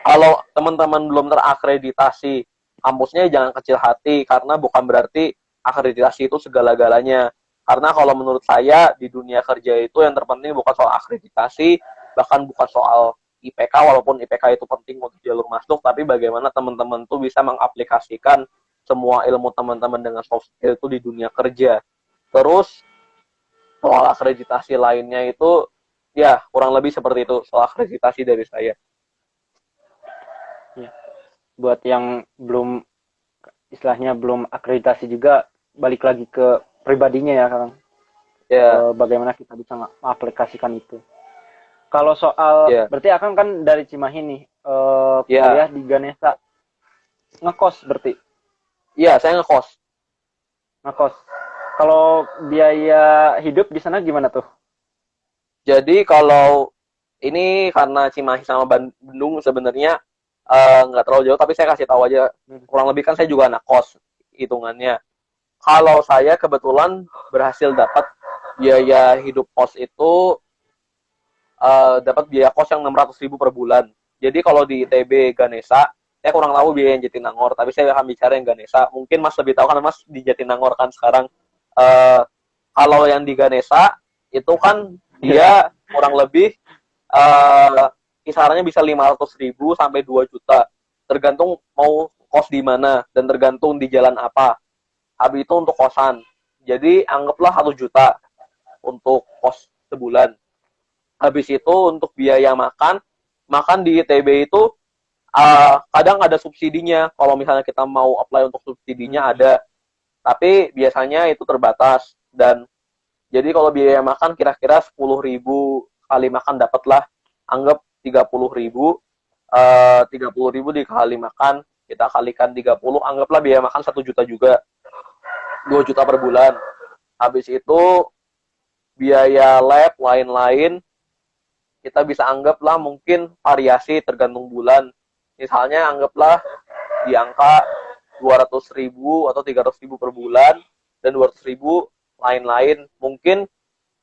kalau teman-teman belum terakreditasi kampusnya jangan kecil hati, karena bukan berarti akreditasi itu segala-galanya. Karena kalau menurut saya di dunia kerja itu yang terpenting bukan soal akreditasi, bahkan bukan soal IPK, walaupun IPK itu penting untuk jalur masuk, tapi bagaimana teman-teman tuh bisa mengaplikasikan semua ilmu teman-teman dengan soft skill itu di dunia kerja. Terus soal akreditasi lainnya itu ya kurang lebih seperti itu soal akreditasi dari saya. Ya. Buat yang belum istilahnya belum akreditasi juga, balik lagi ke pribadinya ya Kang. Ya. Bagaimana kita bisa mengaplikasikan itu. Kalau soal berarti Akang kan dari Cimahi nih, kuliah di Ganesha, ngekos berarti? Iya, saya ngekos. Kalau biaya hidup di sana gimana tuh? Jadi kalau ini karena Cimahi sama Bandung sebenarnya nggak terlalu jauh, tapi saya kasih tahu aja. Kurang lebih kan saya juga anak kos hitungannya. Kalau saya kebetulan berhasil dapat biaya hidup kos itu dapat biaya kos yang 600.000 per bulan. Jadi kalau di ITB Ganesha, saya kurang tahu biaya yang Jatinangor, tapi saya akan bicara yang Ganesha. Mungkin Mas lebih tahu kan Mas di Jatinangor kan sekarang. Kalau yang di Ganesha itu kan dia kurang lebih kisarannya bisa 500.000 sampai 2 juta. Tergantung mau kos di mana dan tergantung di jalan apa. Habis itu untuk kosan. Jadi anggaplah 1 juta untuk kos sebulan. Habis itu untuk biaya makan di ITB itu kadang ada subsidinya. Kalau misalnya kita mau apply untuk subsidinya ada. Tapi biasanya itu terbatas. Dan jadi kalau biaya makan kira-kira 10.000 kali makan dapatlah. Anggap 30.000. 30.000 dikali makan, kita kalikan 30, anggaplah biaya makan 1 juta juga. 2 juta per bulan. Habis itu biaya lab lain-lain kita bisa anggaplah mungkin variasi tergantung bulan. Misalnya anggaplah di angka 200.000 atau 300.000 per bulan dan 200.000 lain-lain. Mungkin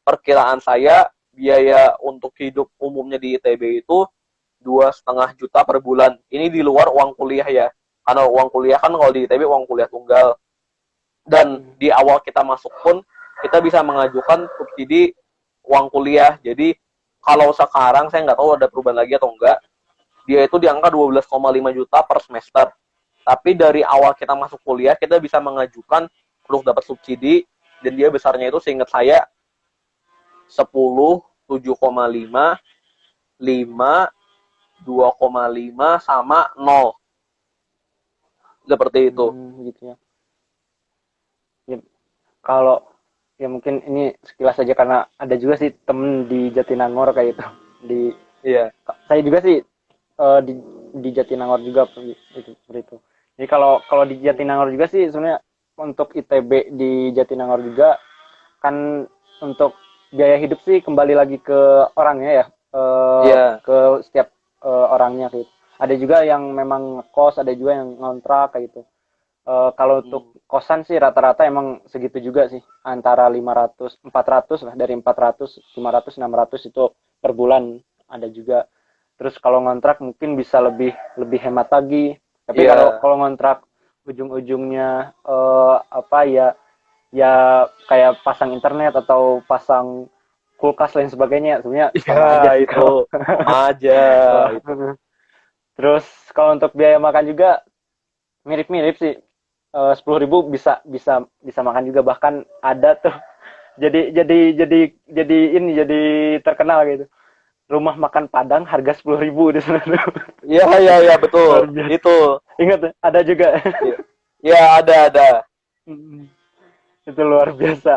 perkiraan saya biaya untuk hidup umumnya di ITB itu 2,5 juta per bulan. Ini di luar uang kuliah ya. Karena uang kuliah kan kalau di ITB uang kuliah tunggal. Dan di awal kita masuk pun kita bisa mengajukan subsidi uang kuliah. Jadi kalau sekarang saya nggak tahu ada perubahan lagi atau enggak. Dia itu di angka 12,5 juta per semester. Tapi dari awal kita masuk kuliah kita bisa mengajukan untuk dapat subsidi dan dia besarnya itu seingat saya 10, 7,5, 5, 2,5 sama 0. Seperti itu. Gitu ya. Kalau ya mungkin ini sekilas saja karena ada juga sih temen di Jatinangor kayak itu. Saya juga sih di Jatinangor juga itu seperti itu. Jadi kalau di Jatinangor juga sih sebenarnya untuk ITB di Jatinangor juga kan untuk biaya hidup sih kembali lagi ke orangnya ya. Ke setiap orangnya gitu. Ada juga yang memang kos, ada juga yang ngontrak kayak gitu. Kalau untuk kosan sih rata-rata emang segitu juga sih, antara 500, 400 lah, dari 400, 500, 600 itu per bulan ada juga. Terus kalau ngontrak mungkin bisa lebih hemat lagi. Tapi kalau ngontrak ujung-ujungnya ya kayak pasang internet atau pasang kulkas lain sebagainya, sebenarnya sama aja itu sama aja. Terus kalau untuk biaya makan juga mirip-mirip sih. 10.000 bisa makan juga, bahkan ada tuh jadi terkenal gitu, rumah makan Padang harga 10.000 di sana tuh. Iya betul itu. Ingat ada juga. Ya ada. Itu luar biasa.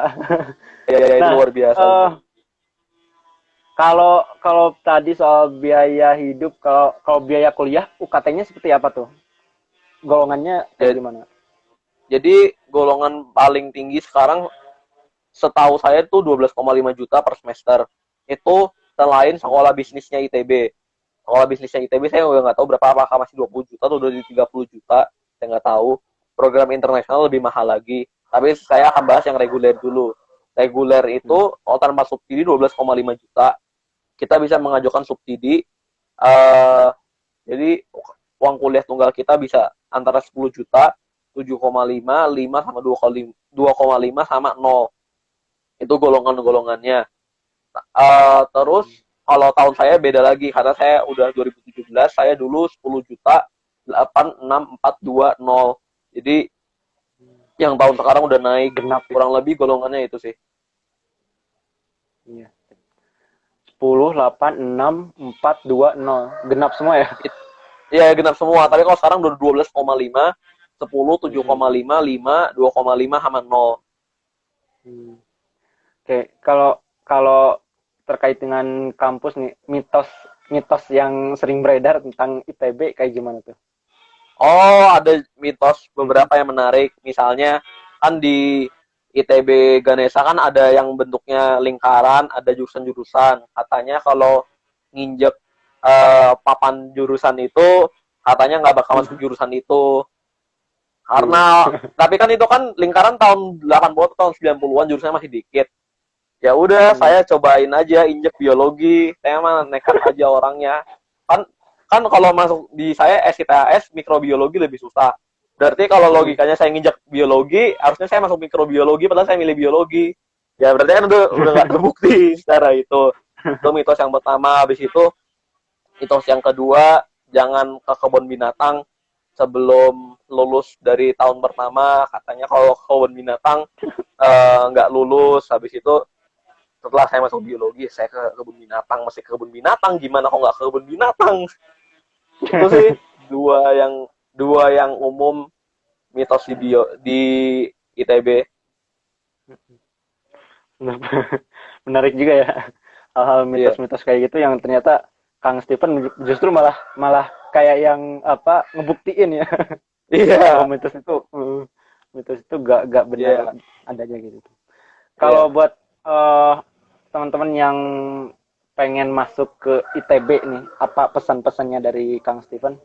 Ya, itu Nah, luar biasa eh itu. kalau kalau tadi soal biaya hidup, kalau kalau biaya kuliah, UKT-nya seperti apa tuh? Golongannya kayak Ja- gimana? Jadi golongan paling tinggi sekarang setahu saya itu 12,5 juta per semester. Itu selain sekolah bisnisnya ITB. Sekolah bisnisnya ITB saya udah nggak tahu berapa, apakah masih 20 juta atau udah di 30 juta. Saya nggak tahu. Program internasional lebih mahal lagi. Tapi saya akan bahas yang reguler dulu. Reguler itu Hmm. kalau tanpa subsidi 12,5 juta. Kita bisa mengajukan subsidi. Uh, jadi uang kuliah tunggal kita bisa antara 10 juta, 7,5, 5 sama 2,5 sama 0. Itu golongan-golongannya. Terus kalau tahun saya beda lagi karena saya udah 2017, saya dulu 10 juta 86,420. Jadi yang tahun sekarang udah naik, Genap ya. kurang lebih golongannya itu sih. Iya. 10, 8, 6, 4, 2, 0. Genap semua ya? Iya, genap semua. Tapi kalau sekarang udah 12,5, 10, Hmm. 7,5, 5, 2,5 sama 0. Hmm. Oke, kalau kalau terkait dengan kampus nih, mitos mitos yang sering beredar tentang ITB kayak gimana tuh? Oh, ada mitos Mhm. beberapa yang menarik. Misalnya, kan di ITB Ganesha kan ada yang bentuknya lingkaran, ada jurusan-jurusan. Katanya kalau nginjek papan jurusan itu, katanya nggak bakal masuk jurusan itu. Iya. Karena, tapi kan itu kan lingkaran tahun 80 atau tahun 90-an, jurusannya masih dikit. Ya udah, Hmm. saya cobain aja injek biologi. Saya mah nekat aja orangnya. Kan kan kalau masuk di saya SITAS mikrobiologi lebih susah. Berarti kalau Hmm. logikanya saya nginjek biologi, harusnya saya masuk mikrobiologi padahal saya milih biologi. Ya berarti kan udah nggak terbukti secara itu. Itu mitos yang pertama. Habis itu mitos yang kedua, jangan ke kebun binatang sebelum lulus dari tahun pertama. Katanya kalau ke kebun binatang nggak lulus. Habis itu setelah saya masuk biologi, saya ke kebun binatang, masih ke kebun binatang, gimana kok nggak ke kebun binatang? Itu sih dua yang umum mitos di bio di ITB. Menarik juga ya, hal-hal Iya, mitos-mitos kayak gitu yang ternyata Kang Stephen justru malah malah kayak yang apa ngebuktiin ya bahwa iya, mitos itu gak benar iya, adanya gitu. Kalau iya. buat teman-teman yang pengen masuk ke ITB nih, apa pesan-pesannya dari Kang Stephen?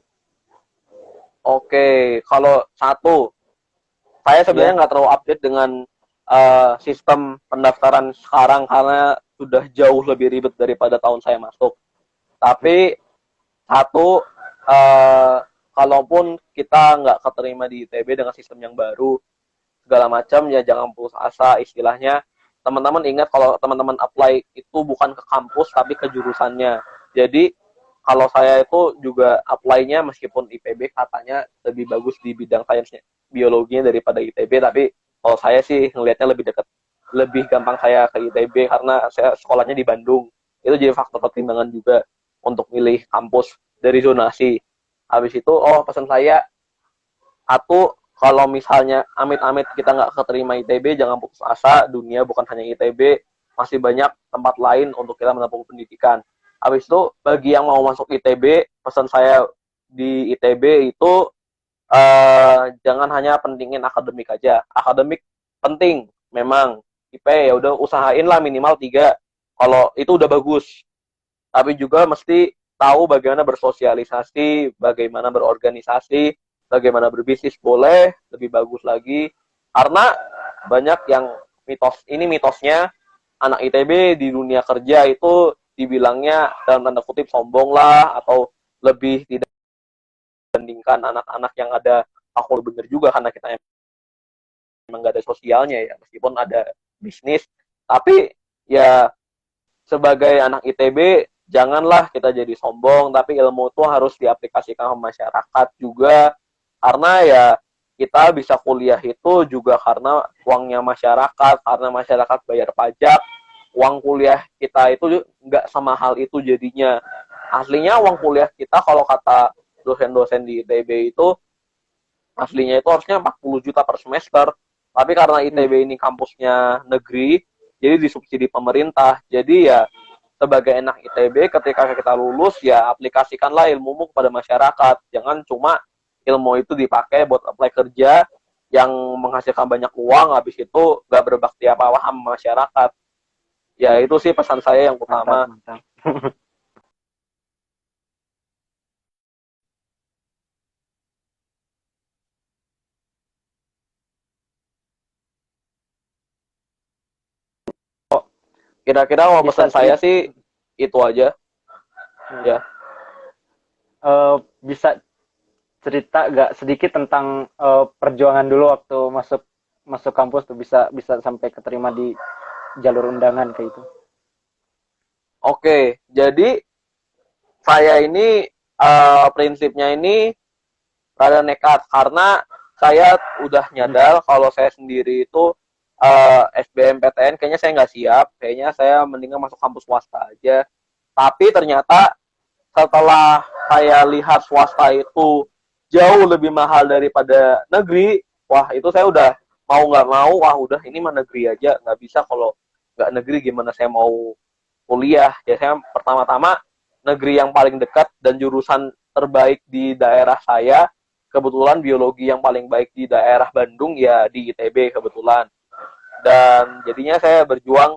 Oke, kalau satu, saya sebenarnya Ya. nggak terlalu update dengan sistem pendaftaran sekarang karena sudah jauh lebih ribet daripada tahun saya masuk. Tapi satu, kalaupun kita nggak keterima di ITB dengan sistem yang baru, segala macam, ya jangan putus asa. Istilahnya, teman-teman ingat kalau teman-teman apply itu bukan ke kampus tapi ke jurusannya. Jadi kalau saya itu juga apply-nya meskipun IPB katanya lebih bagus di bidang sainsnya biologinya daripada ITB, tapi kalau saya sih ngelihatnya lebih dekat, lebih gampang saya ke ITB karena saya sekolahnya di Bandung. Itu jadi faktor pertimbangan juga untuk milih kampus dari zonasi. Habis itu, pesan saya, satu, kalau misalnya amit-amit kita nggak keterima ITB, jangan putus asa. Dunia bukan hanya ITB, masih banyak tempat lain untuk kita menempuh pendidikan. Habis itu, bagi yang mau masuk ITB, pesan saya di ITB itu jangan hanya pentingin akademik aja. Akademik penting, memang. IP ya udah usahain lah minimal 3. Kalau itu udah bagus. Tapi juga mesti tahu bagaimana bersosialisasi, bagaimana berorganisasi, bagaimana berbisnis, boleh lebih bagus lagi. Karena banyak yang mitosnya anak ITB di dunia kerja itu dibilangnya dalam tanda kutip sombong lah, atau lebih tidak dibandingkan anak-anak yang ada. Aku bener juga karena kita emang gak ada sosialnya ya, meskipun ada bisnis, tapi ya sebagai anak ITB janganlah kita jadi sombong, tapi ilmu itu harus diaplikasikan ke masyarakat juga, karena ya kita bisa kuliah itu juga karena uangnya masyarakat, karena masyarakat bayar pajak. Uang kuliah kita itu nggak semahal itu jadinya. Aslinya uang kuliah kita kalau kata dosen-dosen di ITB itu aslinya itu harusnya 40 juta per semester, Tapi karena ITB ini kampusnya negeri, jadi disubsidi pemerintah. Jadi ya sebagai anak ITB ketika kita lulus ya aplikasikanlah ilmumu kepada masyarakat. Jangan cuma ilmu itu dipakai buat apply kerja yang menghasilkan banyak uang, habis itu gak berbakti apa-apa sama masyarakat. Ya itu sih pesan saya yang utama. Mantap. Kira-kira mau Bisa pesan saya cerita, sih itu aja. Ya. bisa cerita gak sedikit tentang perjuangan dulu waktu masuk masuk kampus tuh, bisa bisa sampai keterima di jalur undangan kayak itu. Oke, jadi saya ini prinsipnya ini rada nekat karena saya udah nyadar kalau saya sendiri itu SBMPTN kayaknya saya nggak siap, kayaknya saya mendingan masuk kampus swasta aja. Tapi ternyata setelah saya lihat swasta itu jauh lebih mahal daripada negeri, wah itu saya udah mau nggak mau, wah udah ini mah negeri aja, nggak bisa kalau nggak negeri gimana saya mau kuliah. Ya saya pertama-tama negeri yang paling dekat dan jurusan terbaik di daerah saya, kebetulan biologi yang paling baik di daerah Bandung ya di ITB kebetulan. Dan jadinya saya berjuang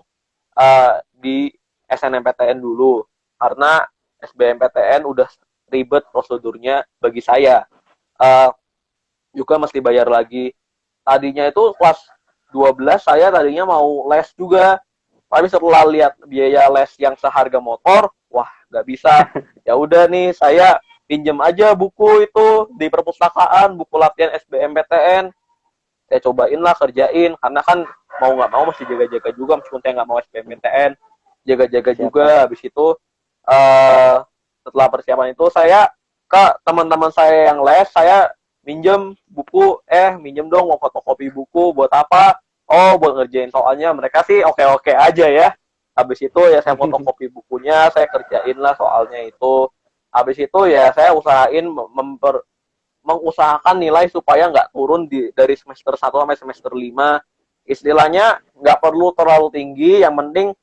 di SNMPTN dulu karena SBMPTN udah ribet prosedurnya bagi saya. Uh, Juga mesti bayar lagi. Tadinya itu kelas 12 saya tadinya mau les juga. Tapi setelah lihat biaya les yang seharga motor, wah nggak bisa. Ya udah nih saya pinjem aja buku itu di perpustakaan, buku latihan SBMPTN. Saya cobain lah kerjain, karena kan mau nggak mau mesti jaga-jaga juga, meskipun saya nggak mau SBMPTN, jaga-jaga juga. Siapa? Habis itu uh, setelah persiapan itu saya ke teman-teman saya yang les, saya minjem buku, minjem dong mau fotokopi buku buat apa? Oh, buat ngerjain soalnya. Mereka sih oke-oke aja ya. Habis itu ya saya fotokopi bukunya, saya kerjain lah soalnya itu. Habis itu ya saya usahain mengusahakan nilai supaya nggak turun dari semester 1 sampai semester 5. Istilahnya nggak perlu terlalu tinggi, yang penting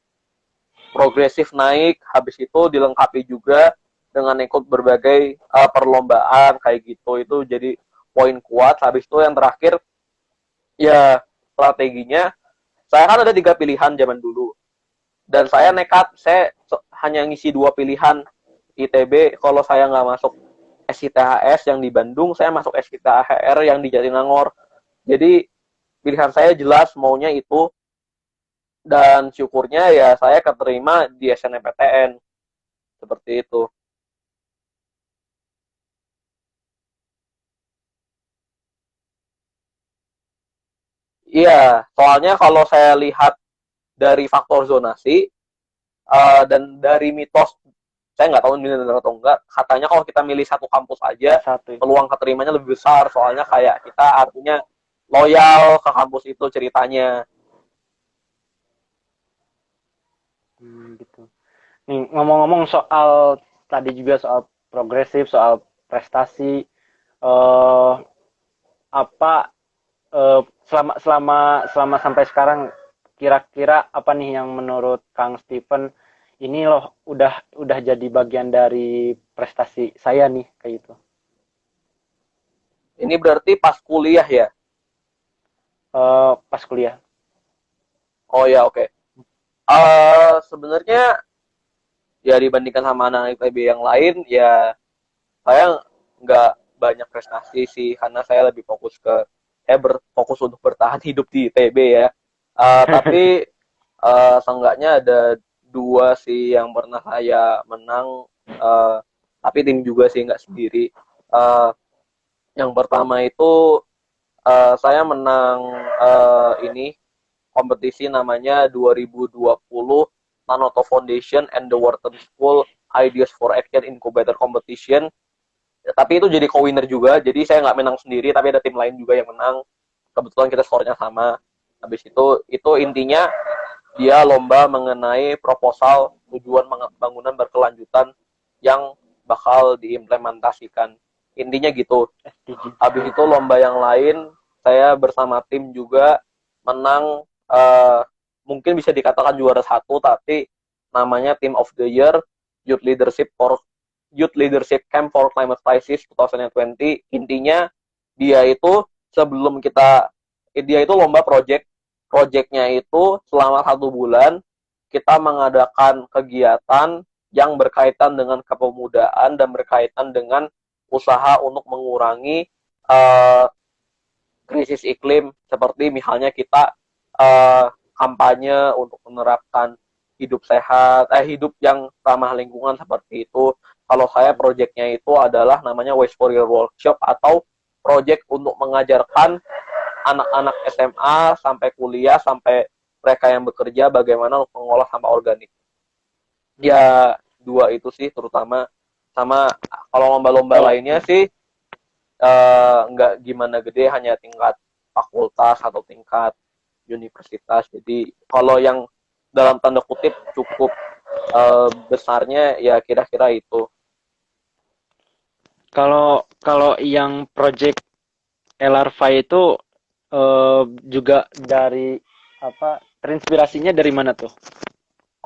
progresif naik, habis itu dilengkapi juga dengan ikut berbagai perlombaan kayak gitu, itu jadi poin kuat. Habis itu yang terakhir ya strateginya, saya kan ada 3 pilihan zaman dulu dan saya nekat, saya hanya ngisi 2 pilihan ITB. Kalau saya nggak masuk SITHS yang di Bandung, saya masuk SITHR yang di Jatinangor. Jadi pilihan saya jelas maunya itu, dan syukurnya ya saya keterima di SNMPTN seperti itu. Iya, soalnya kalau saya lihat dari faktor zonasi dan dari mitos, saya nggak tahu ini benar atau enggak, katanya kalau kita milih satu kampus aja Satu ya. peluang keterimanya lebih besar, soalnya kayak kita artinya loyal ke kampus itu ceritanya. Gitu. Nih, ngomong-ngomong soal tadi juga soal progresif, soal prestasi, eh apa selama selama selama sampai sekarang, kira-kira apa nih yang menurut Kang Stephen ini loh udah jadi bagian dari prestasi saya nih kayak gitu. Ini berarti pas kuliah ya? Pas kuliah. Oh ya, oke. Sebenarnya ya dibandingkan sama anak ITB yang lain, ya saya nggak banyak prestasi sih, karena saya lebih fokus saya berfokus untuk bertahan hidup di ITB ya. Tapi seenggaknya ada 2 sih yang pernah saya menang, tapi tim juga sih, nggak sendiri. Uh, yang pertama itu saya menang ini kompetisi namanya 2020 Nanoto Foundation and the Wharton School Ideas for Action Incubator Competition. Tapi itu jadi co-winner juga, jadi saya nggak menang sendiri, tapi ada tim lain juga yang menang. Kebetulan kita skornya sama. Habis itu intinya dia lomba mengenai proposal tujuan bangunan berkelanjutan yang bakal diimplementasikan. Intinya gitu. SDG. Habis itu lomba yang lain, saya bersama tim juga menang mungkin bisa dikatakan juara satu, tapi namanya Team of the Year Youth Leadership Camp for Climate Crisis 2020. Intinya dia itu dia itu lomba projectnya itu selama 1 bulan kita mengadakan kegiatan yang berkaitan dengan kepemudaan dan berkaitan dengan usaha untuk mengurangi krisis iklim, seperti misalnya kita kampanye untuk menerapkan hidup yang ramah lingkungan seperti itu. Kalau saya proyeknya itu adalah namanya Waste for Your Workshop, atau proyek untuk mengajarkan anak-anak SMA sampai kuliah sampai mereka yang bekerja bagaimana mengolah sampah organik. Ya, 2 itu sih terutama. Sama kalau lomba-lomba lainnya sih nggak gimana gede, hanya tingkat fakultas atau tingkat universitas. Jadi kalau yang dalam tanda kutip cukup besarnya ya kira-kira itu. Kalau yang project Elarva itu juga dari apa, terinspirasinya dari mana tuh?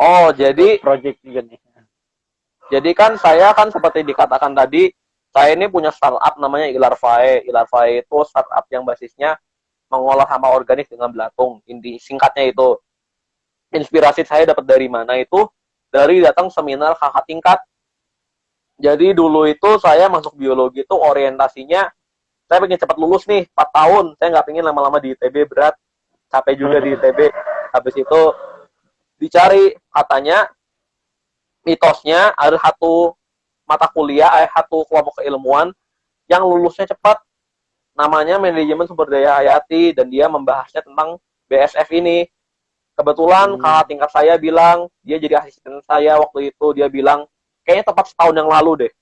Oh, jadi Project juga nih. kan saya kan seperti dikatakan tadi, saya ini punya startup namanya Ilarvae. Ilarvae itu startup yang basisnya mengolah sampah organik dengan belatung. Inti singkatnya itu. Inspirasi saya dapat dari mana itu? Dari datang seminar kakak tingkat. Jadi dulu itu saya masuk biologi itu orientasinya, saya pengen cepat lulus nih, 4 tahun. Saya nggak pengen lama-lama di ITB, berat. Capek juga di ITB. Habis itu dicari, katanya mitosnya ada satu mata kuliah, satu kelompok keilmuan yang lulusnya cepat. Namanya Manajemen Sumber Daya Hayati, dan dia membahasnya tentang BSF ini. Kebetulan kakak tingkat saya bilang, dia jadi asisten saya waktu itu, dia bilang, kayaknya tepat setahun yang lalu deh.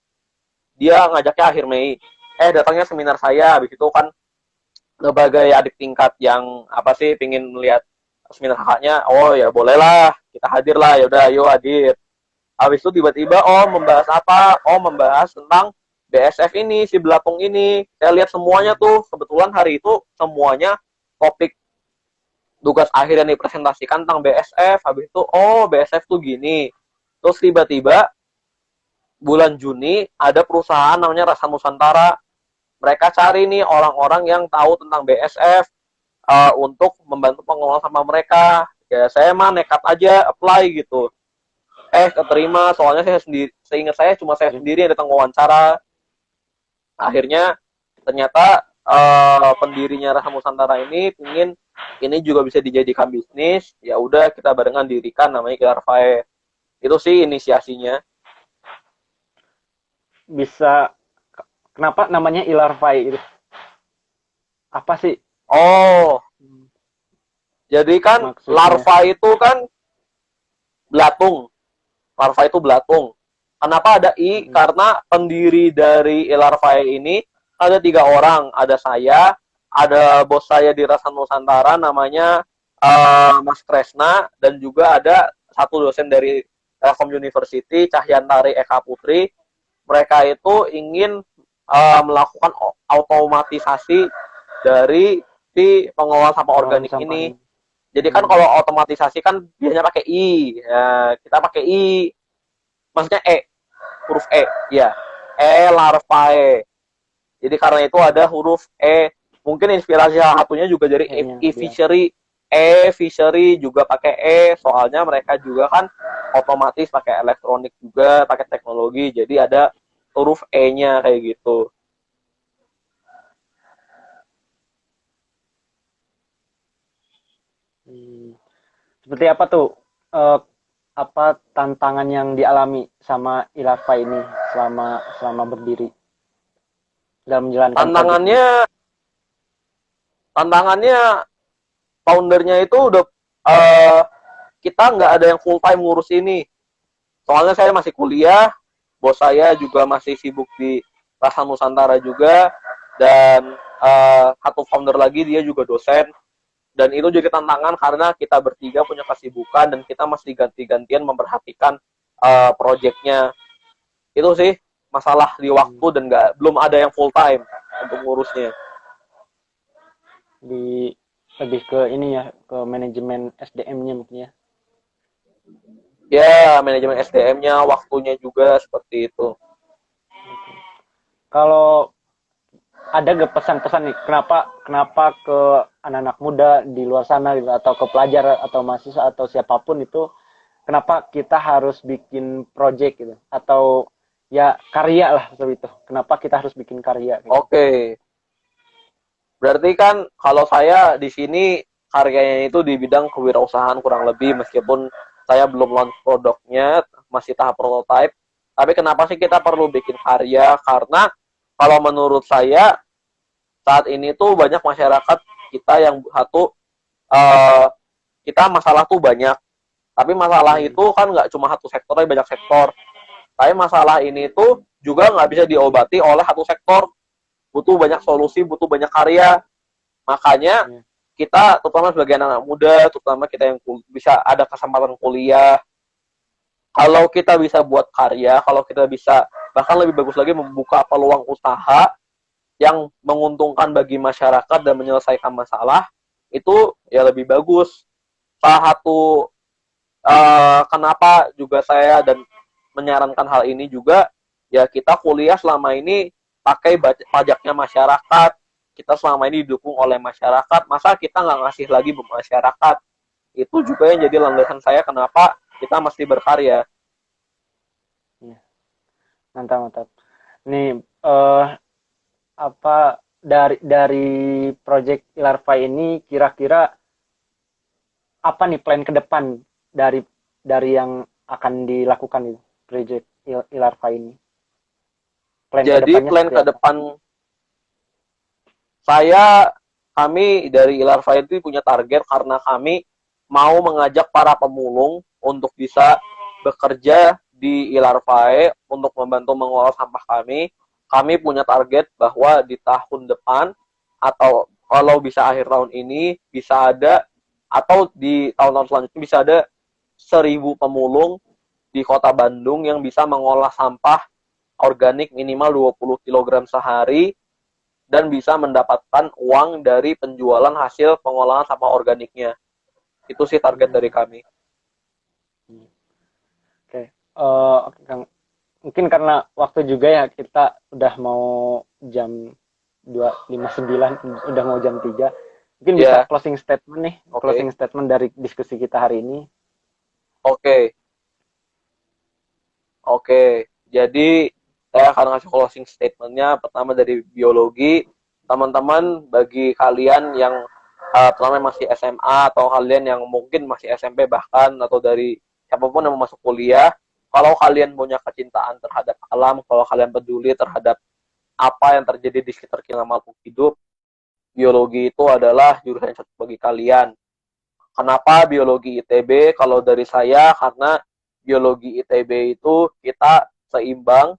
Dia ngajaknya akhir Mei. Datangnya seminar saya, habis itu kan sebagai adik tingkat yang apa sih pingin melihat seminar kakaknya, oh ya bolehlah, kita hadir lah, ya udah ayo hadir. Habis itu tiba-tiba membahas apa? Membahas tentang BSF ini, si belatung ini. Saya lihat semuanya tuh, kebetulan hari itu semuanya topik tugas akhir yang dipresentasikan tentang BSF. Habis itu, BSF tuh gini. Terus tiba-tiba bulan Juni ada perusahaan namanya Rasa Nusantara. Mereka cari nih orang-orang yang tahu tentang BSF untuk membantu pengelolaan sampah mereka. Ya saya mah nekat aja apply gitu. Keterima, soalnya saya sendiri, seingat saya cuma saya sendiri yang datang wawancara. Akhirnya ternyata pendirinya Rasa Nusantara ini ingin ini juga bisa dijadikan bisnis. Ya udah kita barengan dirikan namanya Ilarvae. Itu sih inisiasinya. Bisa, kenapa namanya Ilarvae itu? Apa sih? Jadi kan Maksudnya? larva itu kan belatung. Larva itu belatung. Kenapa ada I? Karena pendiri dari Ilarvae ini ada 3 orang. Ada saya, ada bos saya di Rasa Nusantara namanya Mas Kresna, dan juga ada satu dosen dari Telkom University, Cahyantari Eka Putri. Mereka itu ingin melakukan otomatisasi dari si pengelolaan sampah organik ini. Jadi kan kalau otomatisasi kan biasanya pakai I, ya, kita pakai I, maksudnya huruf ya, Larvae. Jadi karena itu ada huruf mungkin inspirasi salah satunya juga dari e-fishery, fishery juga pakai soalnya mereka juga kan otomatis pakai elektronik juga, pakai teknologi, jadi ada huruf E-nya kayak gitu. Seperti apa tuh apa tantangan yang dialami sama Ilarvae ini selama berdiri dalam menjalankan tantangannya foundernya itu udah kita nggak ada yang full time ngurus ini. Soalnya saya masih kuliah, bos saya juga masih sibuk di Rasa Nusantara juga, dan satu founder lagi dia juga dosen. Dan itu juga tantangan karena kita bertiga punya kesibukan dan kita masih ganti-gantian memperhatikan proyeknya. Itu sih masalah di waktu dan belum ada yang full time untuk ngurusnya. lebih ke ini ya, ke manajemen SDM-nya mungkin ya. Ya, manajemen SDM-nya, waktunya juga seperti itu. Kalau ada gak pesan-pesan nih, kenapa kenapa ke anak-anak muda di luar sana gitu, atau ke pelajar atau mahasiswa atau siapapun itu, kenapa kita harus bikin project gitu, atau ya karya lah seperti itu. Kenapa kita harus bikin karya gitu. Oke. Berarti kan kalau saya di sini karyanya itu di bidang kewirausahaan kurang lebih, meskipun saya belum launch produknya, masih tahap prototype. Tapi kenapa sih kita perlu bikin karya? Karena kalau menurut saya saat ini tuh banyak masyarakat kita yang satu, eh, kita masalah tuh banyak. Tapi masalah itu kan nggak cuma satu sektor, tapi banyak sektor. Tapi masalah ini tuh juga nggak bisa diobati oleh satu sektor. Butuh banyak solusi, butuh banyak karya. Makanya Ya. kita, terutama sebagai anak muda, terutama kita yang bisa ada kesempatan kuliah, kalau kita bisa buat karya, kalau kita bisa bahkan lebih bagus lagi membuka peluang usaha yang menguntungkan bagi masyarakat dan menyelesaikan masalah, itu ya lebih bagus. Salah satu kenapa juga saya dan menyarankan hal ini juga, ya kita kuliah selama ini pakai pajaknya masyarakat, kita selama ini didukung oleh masyarakat, masa kita nggak ngasih lagi ke masyarakat? Itu juga yang jadi landasan saya kenapa kita mesti berkarya. Ya. Mantap, mantap. Nih, apa dari project Ilarva ini, kira-kira apa nih plan ke depan dari yang akan dilakukan itu project Ilarva ini? Plan ke Jadi depannya plan seperti ke apa? depan kami dari Ilarva itu punya target karena kami mau mengajak para pemulung untuk bisa bekerja di Ilarvae untuk membantu mengolah sampah kami. Kami punya target bahwa di tahun depan atau kalau bisa akhir tahun ini bisa ada, atau di tahun-tahun selanjutnya bisa ada 1.000 pemulung di kota Bandung yang bisa mengolah sampah organik minimal 20 kg sehari dan bisa mendapatkan uang dari penjualan hasil pengolahan sampah organiknya. Itu sih target dari kami. Oke, oke, Kang. Mungkin karena waktu juga ya, kita udah mau jam 2:59, udah mau jam 3. Mungkin bisa Ya, closing statement nih, oke. closing statement dari diskusi kita hari ini. Oke. Oke. Jadi saya akan ngasih closing statement-nya pertama dari biologi. Teman-teman, bagi kalian yang pertama masih SMA atau kalian yang mungkin masih SMP bahkan, atau dari siapapun yang mau masuk kuliah, kalau kalian punya kecintaan terhadap alam, kalau kalian peduli terhadap apa yang terjadi di sekitar kita makhluk hidup, biologi itu adalah jurusan yang cocok bagi kalian. Kenapa biologi ITB? Kalau dari saya, karena biologi ITB itu kita seimbang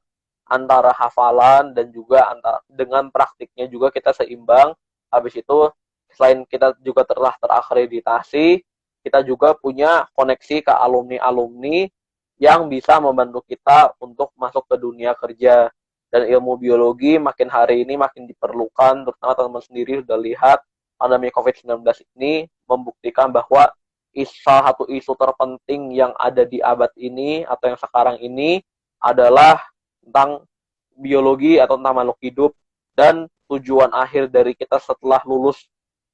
antara hafalan dan juga antara dengan praktiknya juga kita seimbang. Habis itu selain kita juga telah terakreditasi, kita juga punya koneksi ke alumni-alumni yang bisa membantu kita untuk masuk ke dunia kerja. Dan ilmu biologi makin hari ini makin diperlukan, terutama teman-teman sendiri sudah lihat pandemi COVID-19 ini membuktikan bahwa salah satu isu terpenting yang ada di abad ini atau yang sekarang ini adalah tentang biologi atau tentang makhluk hidup. Dan tujuan akhir dari kita setelah lulus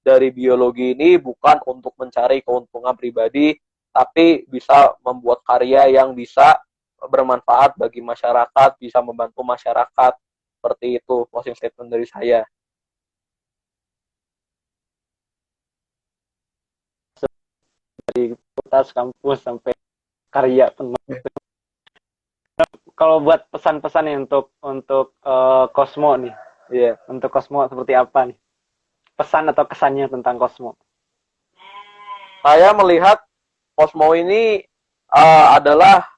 dari biologi ini bukan untuk mencari keuntungan pribadi, tapi bisa membuat karya yang bisa bermanfaat bagi masyarakat, bisa membantu masyarakat. Seperti itu closing statement dari saya. Dari fakultas, kampus, sampai karya pun. Kalau buat pesan-pesan nih untuk Cosmo nih, Iya. untuk Cosmo seperti apa nih? Pesan atau kesannya tentang Cosmo? Saya melihat Cosmo ini adalah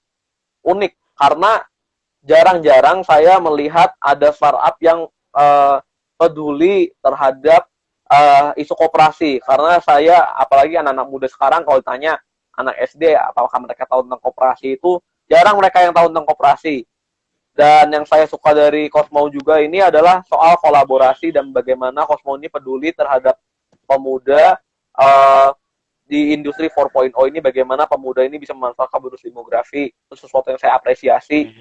unik karena jarang-jarang saya melihat ada startup yang peduli terhadap isu koperasi. Karena saya, apalagi anak-anak muda sekarang, kalau ditanya anak SD apakah mereka tahu tentang koperasi, itu jarang mereka yang tahu tentang koperasi. Dan yang saya suka dari Cosmo juga ini adalah soal kolaborasi dan bagaimana Cosmo ini peduli terhadap pemuda eh, di industri 4.0 ini bagaimana pemuda ini bisa memanfaatkan bonus demografi, itu sesuatu yang saya apresiasi.